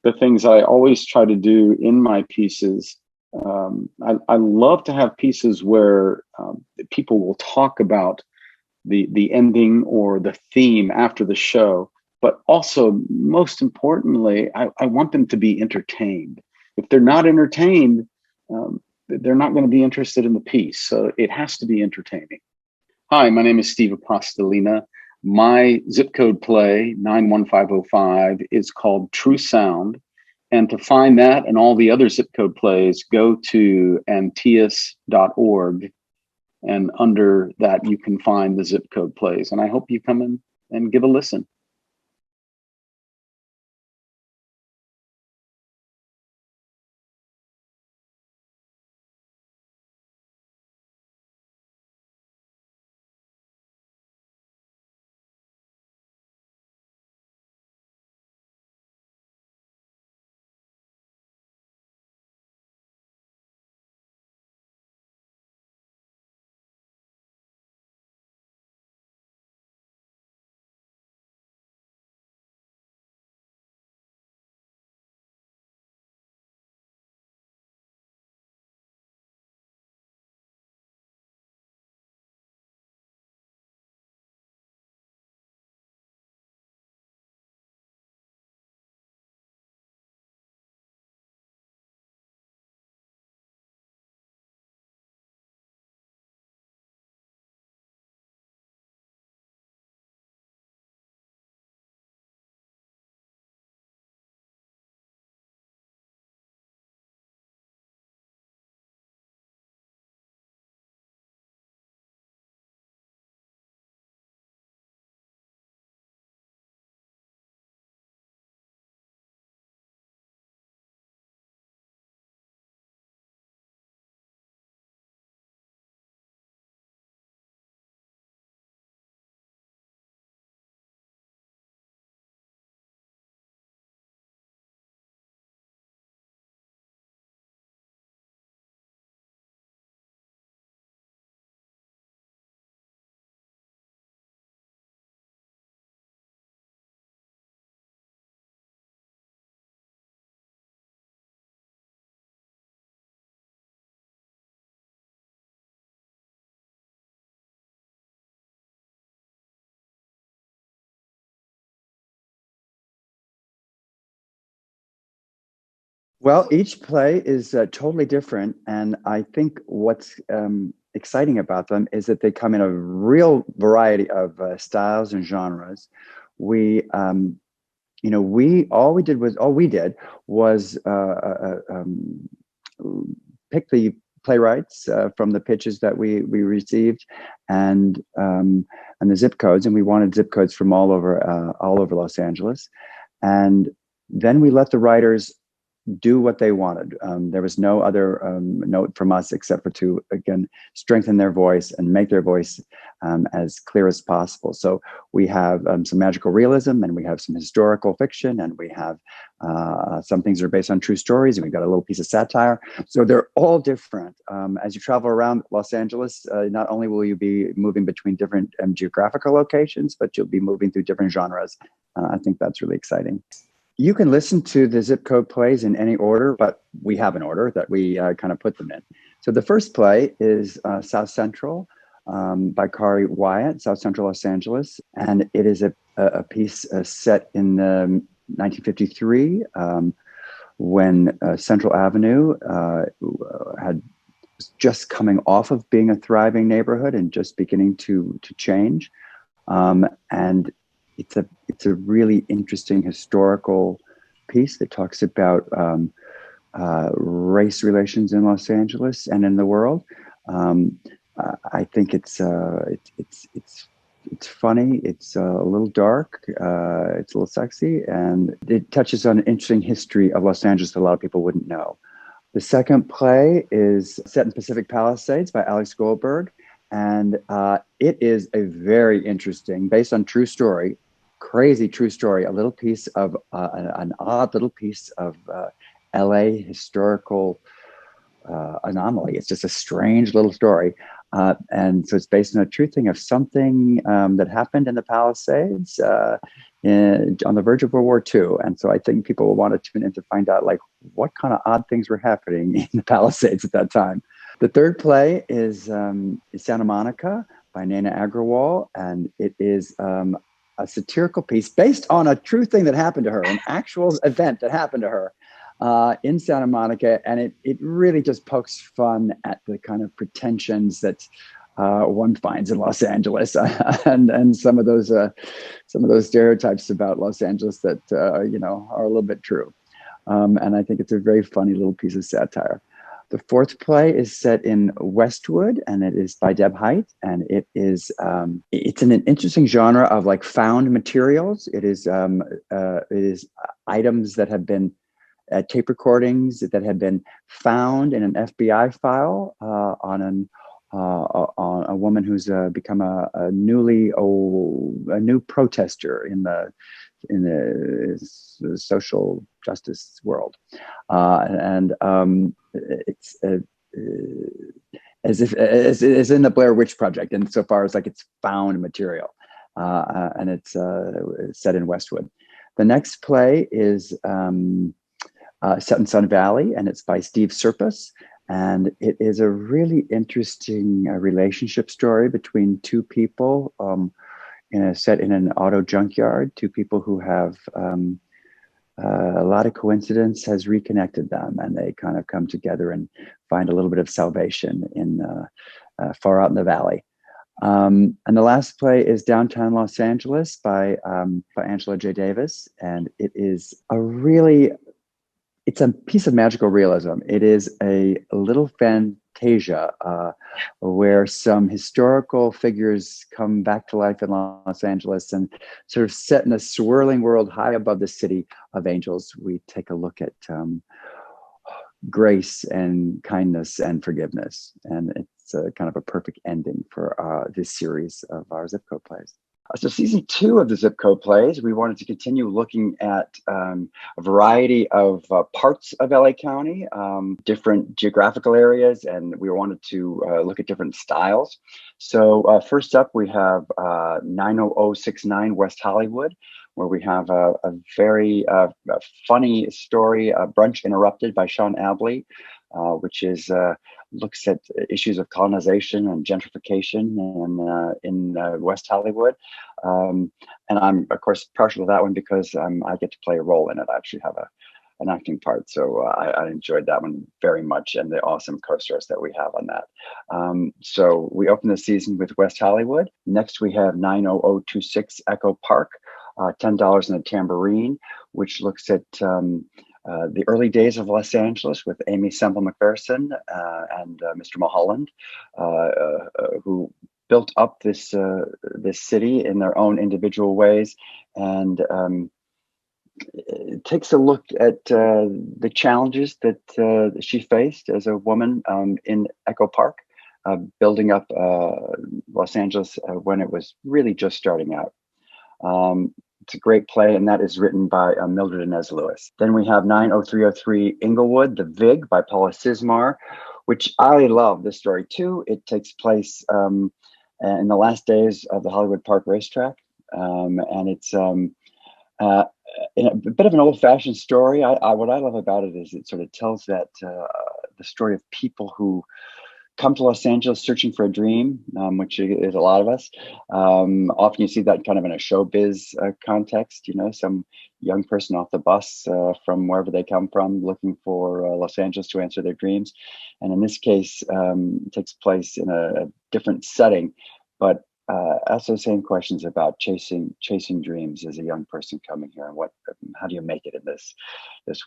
the things I always try to do in my pieces. I love to have pieces where people will talk about the ending or the theme after the show, but also, most importantly, I want them to be entertained. If they're not entertained, they're not going to be interested in the piece. So it has to be entertaining. Hi, my name is Steve Apostolina. My zip code play, 91505, is called True Sound. And to find that and all the other zip code plays, go to Antaeus.org. And under that, you can find the zip code plays. And I hope you come in and give a listen. Well, each play is totally different. And I think what's exciting about them is that they come in a real variety of styles and genres. We, all we did was pick the playwrights from the pitches that we received, and the zip codes, and we wanted zip codes from all over Los Angeles, and then we let the writers do what they wanted. There was no other note from us except for to, again, strengthen their voice and make their voice as clear as possible. So we have some magical realism, and we have some historical fiction, and we have some things that are based on true stories, and we've got a little piece of satire. So they're all different. As you travel around Los Angeles, not only will you be moving between different geographical locations, but you'll be moving through different genres. I think that's really exciting. You can listen to the zip code plays in any order, but we have an order that we kind of put them in. So the first play is South Central by Kari Wyatt, South Central Los Angeles. And it is a piece set in 1953 when Central Avenue had just coming off of being a thriving neighborhood and just beginning to change. And it's a really interesting historical piece that talks about race relations in Los Angeles and in the world. I think it's funny. It's a little dark. It's a little sexy, and it touches on an interesting history of Los Angeles that a lot of people wouldn't know. The second play is set in Pacific Palisades by Alex Goldberg, and it is a very interesting, based on true story, crazy true story, a little piece of an odd little piece of LA historical anomaly. It's just a strange little story. And so it's based on a true thing of something that happened in the Palisades on the verge of World War II. And so I think people will want to tune in to find out like what kind of odd things were happening in the Palisades at that time. The third play is Santa Monica by Naina Agrawal, and it is a satirical piece based on a true thing that happened to her, an actual event that happened to her in Santa Monica. And it really just pokes fun at the kind of pretensions that one finds in Los Angeles and some of those stereotypes about Los Angeles that, are a little bit true. And I think it's a very funny little piece of satire. The fourth play is set in Westwood, and it is by Deb Height, and it is it's in an interesting genre of like found materials. It is items that have been tape recordings that have been found in an FBI file on a woman who's become a new protester in the social justice world, and it's as in the Blair Witch Project, insofar as like it's found material, and it's set in Westwood. The next play is set in Sun Valley, and it's by Steve Serpus, and it is a really interesting relationship story between two people. Set in an auto junkyard, two people who have a lot of coincidence has reconnected them, and they kind of come together and find a little bit of salvation in far out in the valley. And the last play is Downtown Los Angeles by Angela J. Davis, and it's a piece of magical realism. It is a little fantasia where some historical figures come back to life in Los Angeles and sort of set in a swirling world high above the city of angels. We take a look at grace and kindness and forgiveness. And it's kind of a perfect ending for this series of our zip code plays. So season 2 of the Zip Code Plays, we wanted to continue looking at a variety of parts of LA County, different geographical areas, and we wanted to look at different styles. So first up, we have 90069 West Hollywood, where we have a very funny story, Brunch Interrupted by Sean Abley, which is looks at issues of colonization and gentrification in West Hollywood. And I'm, of course, partial to that one because I get to play a role in it. I actually have an acting part. So I enjoyed that one very much, and the awesome co-stars that we have on that. So we open the season with West Hollywood. Next, we have 90026 Echo Park, $10 in a Tambourine, which looks at the early days of Los Angeles with Amy Semple McPherson and Mr. Mulholland, who built up this city in their own individual ways, and it takes a look at the challenges that she faced as a woman in Echo Park, building up Los Angeles when it was really just starting out. It's a great play, and that is written by Mildred Inez Lewis. Then we have 90303 Inglewood, The Vig by Paula Sismar, which I love this story too. It takes place in the last days of the Hollywood Park racetrack, and it's in a bit of an old-fashioned story. What I love about it is it sort of tells that the story of people who come to Los Angeles searching for a dream, which is a lot of us. Often you see that kind of in a showbiz context, some young person off the bus from wherever they come from looking for Los Angeles to answer their dreams. And in this case, it takes place in a different setting, but also same questions about chasing dreams as a young person coming here, and how do you make it in this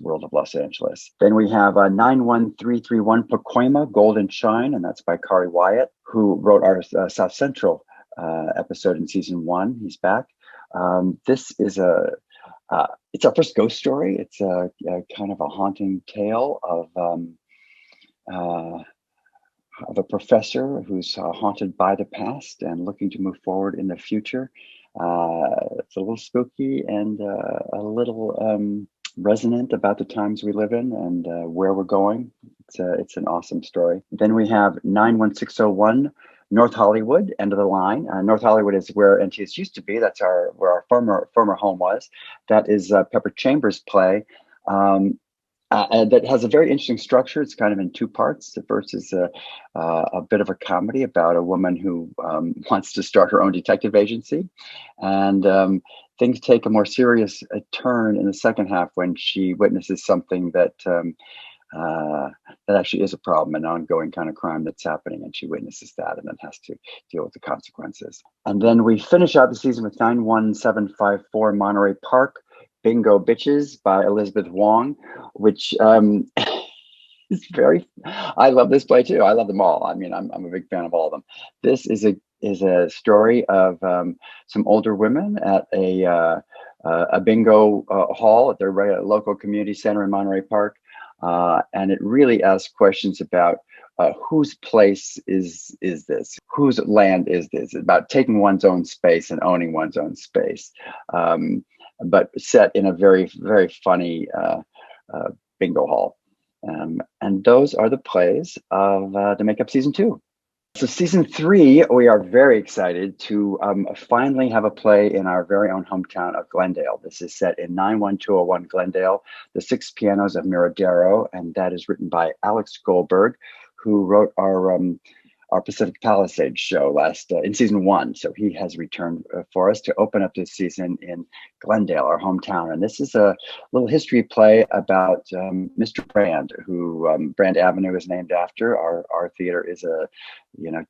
world of Los Angeles. Then we have 91331 Pacoima, Golden Shine, and that's by Kari Wyatt, who wrote our South Central episode in season 1. He's back. This is it's our first ghost story. It's a kind of a haunting tale of a professor who's haunted by the past and looking to move forward in the future. It's a little spooky and a little resonant about the times we live in and where we're going. It's an awesome story. Then we have 91601 North Hollywood, End of the Line. North Hollywood is where Antaeus used to be. That's where our former home was. That is Pepper Chambers' play. That has a very interesting structure. It's kind of in 2 parts. The first is a bit of a comedy about a woman who wants to start her own detective agency. And things take a more serious turn in the second half when she witnesses something that actually is a problem, an ongoing kind of crime that's happening. And she witnesses that and then has to deal with the consequences. And then we finish out the season with 91754 Monterey Park, Bingo Bitches by Elizabeth Wong, which is I love this play too. I love them all. I mean, I'm a big fan of all of them. This is a story of some older women at a bingo hall at their local community center in Monterey Park. And it really asks questions about whose place is this? Whose land is this? It's about taking one's own space and owning one's own space. But set in a very, very funny bingo hall. And those are the plays of to make up season 2. So season 3, we are very excited to finally have a play in our very own hometown of Glendale. This is set in 91201 Glendale, The Six Pianos of Miradero, and that is written by Alex Goldberg, who wrote our Pacific Palisades show in season 1. So he has returned for us to open up this season in Glendale, our hometown. And this is a little history play about Mr. Brand, who Brand Avenue is named after. Our theater is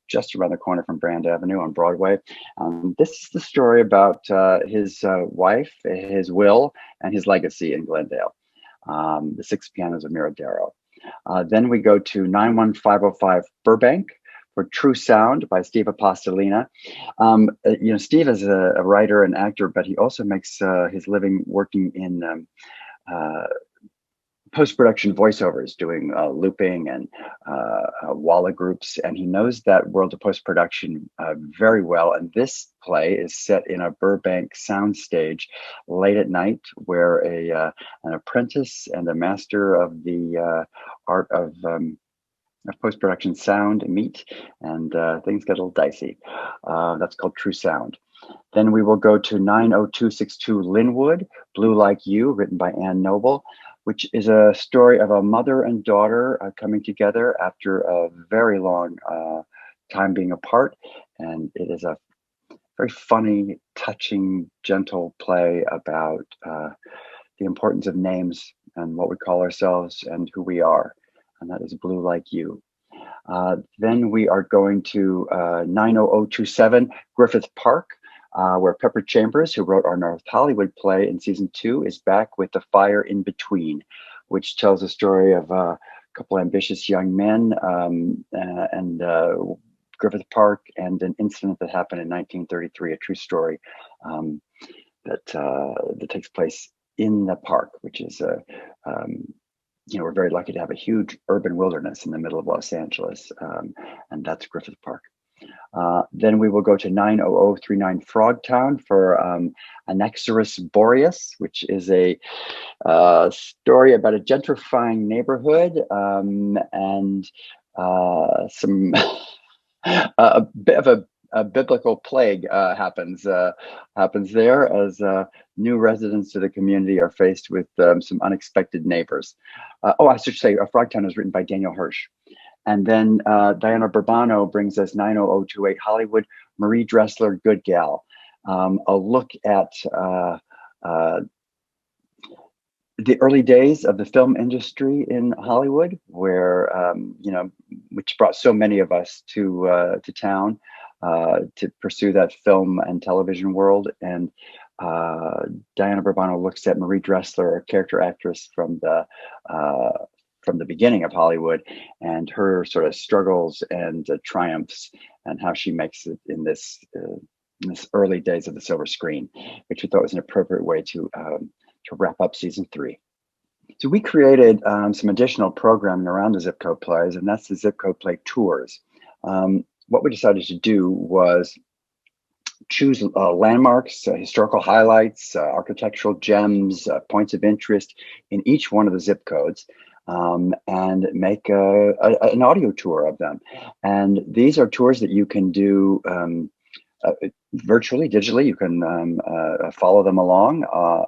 just around the corner from Brand Avenue on Broadway. This is the story about his wife, his will, and his legacy in Glendale. The Six Pianos of Miradero. Then we go to 91505 Burbank for True Sound by Steve Apostolina. Steve is a writer and actor, but he also makes his living working in post-production voiceovers, doing looping and walla groups, and he knows that world of post-production very well. And this play is set in a Burbank soundstage late at night, where an apprentice and a master of the art of post-production sound meet, and things get a little dicey. That's called True Sound. Then we will go to 90262 Linwood, Blue Like You, written by Ann Noble, which is a story of a mother and daughter coming together after a very long time being apart. And it is a very funny, touching, gentle play about the importance of names and what we call ourselves and who we are. And that is Blue Like You. Then we are going to 90027 Griffith Park, where Pepper Chambers, who wrote our North Hollywood play in season 2, is back with The Fire in Between, which tells a story of a couple ambitious young men and Griffith Park and an incident that happened in 1933, a true story that takes place in the park, which is we're very lucky to have a huge urban wilderness in the middle of Los Angeles, and that's Griffith Park. Then we will go to 90039 Frogtown for Anaxarus Boreas, which is a story about a gentrifying neighborhood and some a bit of a biblical plague happens there as new residents to the community are faced with some unexpected neighbors. I should say, Frogtown is written by Daniel Hirsch. And then Diana Burbano brings us 90028 Hollywood, Marie Dressler, Good Gal. A look at the early days of the film industry in Hollywood, where which brought so many of us to town to pursue that film and television world. And Diana Burbano looks at Marie Dressler, a character actress from the beginning of Hollywood, and her sort of struggles and triumphs, and how she makes it in this early days of the silver screen, which we thought was an appropriate way to wrap up season 3. So we created some additional programming around the Zip Code Plays, and that's the Zip Code Play Tours. What we decided to do was choose landmarks, historical highlights, architectural gems, points of interest in each one of the zip codes, and make an audio tour of them. And these are tours that you can do virtually, digitally. You can follow them along,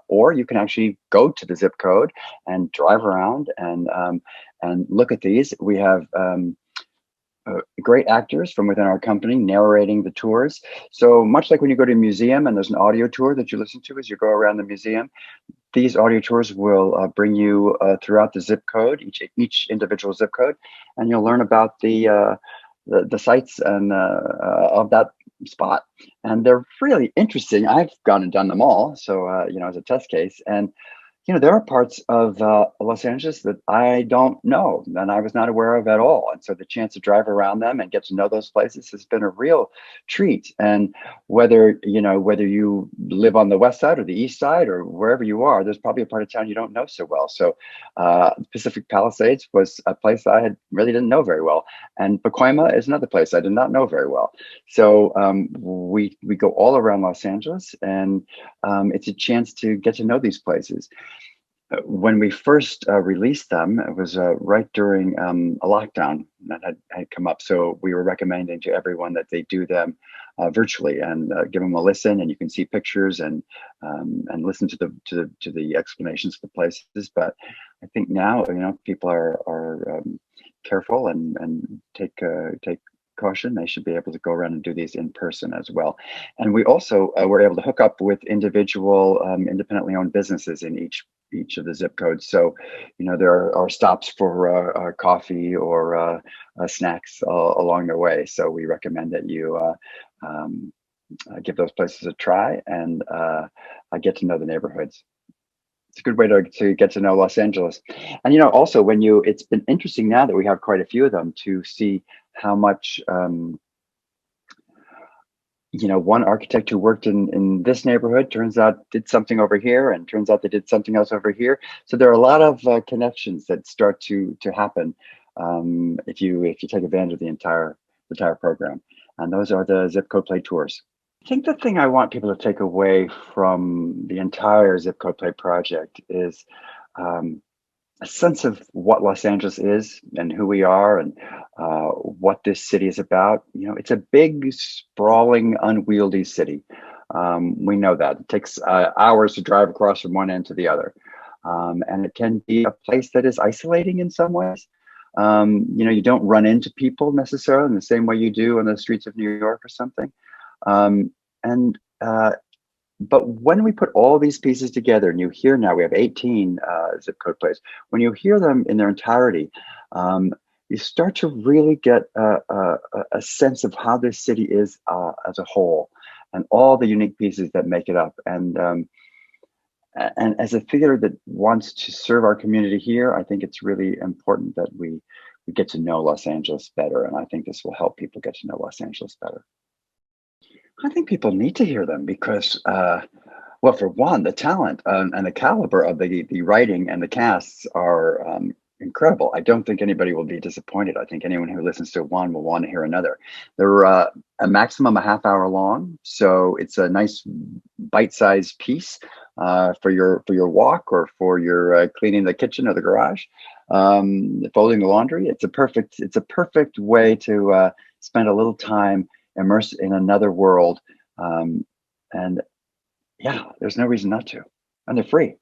or you can actually go to the zip code and drive around and look at these. We have great actors from within our company narrating the tours. So much like when you go to a museum and there's an audio tour that you listen to as you go around the museum, these audio tours will bring you throughout the zip code, each individual zip code, and you'll learn about the sites and of that spot. And they're really interesting. I've gone and done them all, so as a test case. And there are parts of Los Angeles that I don't know and I was not aware of at all. And so the chance to drive around them and get to know those places has been a real treat. And whether you live on the west side or the east side or wherever you are, there's probably a part of town you don't know so well. So Pacific Palisades was a place I really didn't know very well. And Pacoima is another place I did not know very well. So we go all around Los Angeles, and it's a chance to get to know these places. When we first released them, it was right during a lockdown that had come up. So we were recommending to everyone that they do them virtually and give them a listen, and you can see pictures and listen to the explanations of the places. But I think now people are careful and take caution. They should be able to go around and do these in person as well. And we also were able to hook up with individual independently owned businesses in each of the zip codes. So, there are stops for coffee or snacks along the way. So we recommend that you give those places a try and get to know the neighborhoods. It's a good way to get to know Los Angeles. And, also it's been interesting now that we have quite a few of them to see how much, one architect who worked in this neighborhood turns out did something over here, and turns out they did something else over here. So there are a lot of connections that start to happen if you take advantage of the entire program. And those are the Zip Code Play tours. I think the thing I want people to take away from the entire Zip Code Play project is a sense of what Los Angeles is and who we are and what this city is about. It's a big, sprawling, unwieldy city. We know that. It takes hours to drive across from one end to the other. And it can be a place that is isolating in some ways. You don't run into people necessarily in the same way you do on the streets of New York or something. But when we put all these pieces together, and you hear now we have 18 zip code plays, when you hear them in their entirety, you start to really get a sense of how this city is as a whole, and all the unique pieces that make it up. And as a theater that wants to serve our community here, I think it's really important that we get to know Los Angeles better. And I think this will help people get to know Los Angeles better. I think people need to hear them because Well, for one, the talent and the caliber of the writing and the casts are incredible. I don't think anybody will be disappointed. I think anyone who listens to one will want to hear another. They're a maximum a half hour long, so it's a nice bite-sized piece for your walk or for your cleaning the kitchen or the garage, folding the laundry. It's a perfect way to spend a little time immersed in another world. And yeah, there's no reason not to. And they're free.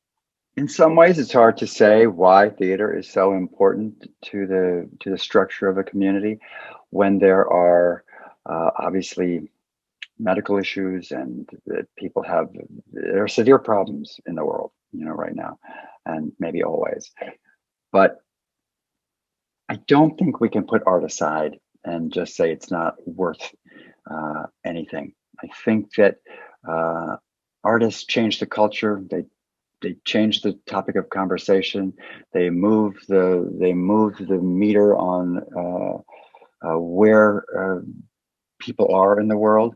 In some ways, it's hard to say why theater is so important to the structure of a community when there are obviously medical issues and that there are severe problems in the world, right now, and maybe always. But I don't think we can put art aside and just say it's not worth anything. I think that artists change the culture. They change the topic of conversation. They move the meter on where people are in the world.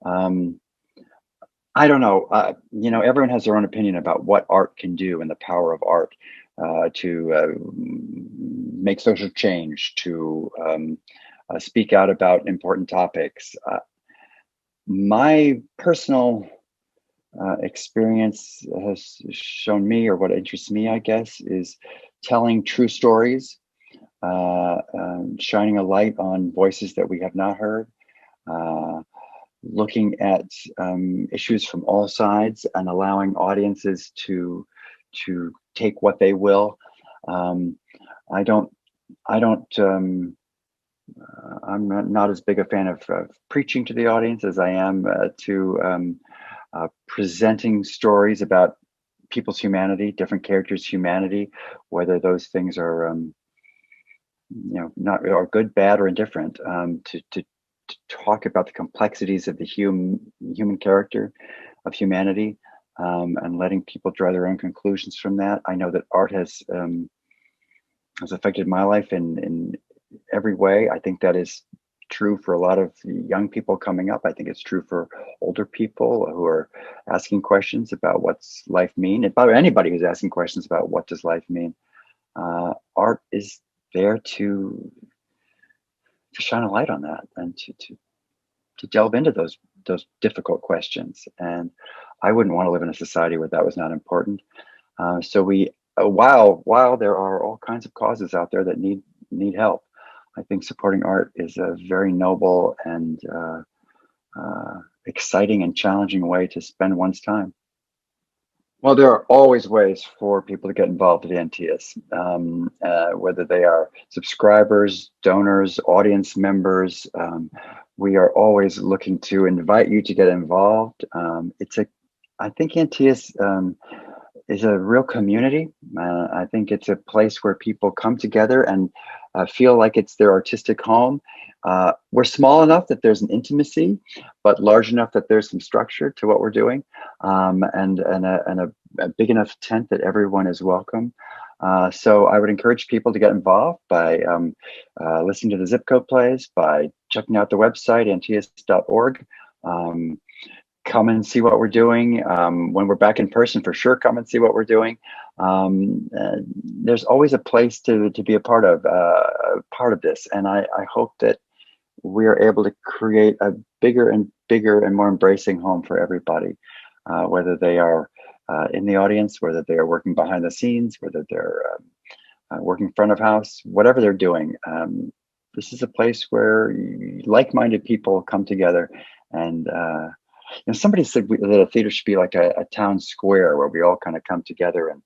I don't know. Everyone has their own opinion about what art can do and the power of art to make social change, to speak out about important topics. My personal experience has shown me, or what interests me, I guess, is telling true stories, shining a light on voices that we have not heard, looking at issues from all sides and allowing audiences to take what they will. I'm not as big a fan of preaching to the audience as I am to presenting stories about people's humanity, different characters' humanity, whether those things are, not are good, bad, or indifferent. To talk about the complexities of the human character, of humanity, and letting people draw their own conclusions from that. I know that art has affected my life in every way. I think that is true for a lot of young people coming up. I think it's true for older people who are asking questions about what's life mean. And by the way, anybody who's asking questions about what does life mean, art is there to shine a light on that and to delve into those difficult questions. And I wouldn't want to live in a society where that was not important. So while there are all kinds of causes out there that need help, I think supporting art is a very noble and exciting and challenging way to spend one's time. Well, there are always ways for people to get involved with Antaeus, whether they are subscribers, donors, audience members. We are always looking to invite you to get involved. I think Antaeus is a real community. I think it's a place where people come together and feel like it's their artistic home. We're small enough that there's an intimacy, but large enough that there's some structure to what we're doing, and a big enough tent that everyone is welcome. So I would encourage people to get involved by listening to the Zip Code Plays, by checking out the website, antaeus.org. Come and see what we're doing. When we're back in person, for sure, come and see what we're doing. There's always a place to be a part of this, and I hope that we are able to create a bigger and more embracing home for everybody, whether they are in the audience, whether they are working behind the scenes, whether they're working front of house, whatever they're doing. This is a place where like-minded people come together. And somebody said that a theater should be like a town square where we all kind of come together and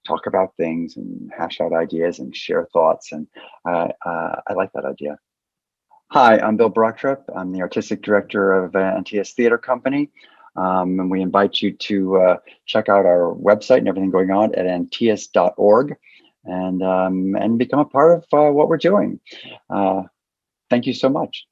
talk about things and hash out ideas and share thoughts. And I like that idea. Hi, I'm Bill Brocktrop. I'm the artistic director of Antaeus Theatre Company. And we invite you to check out our website and everything going on at antaeus.org and become a part of what we're doing. Thank you so much.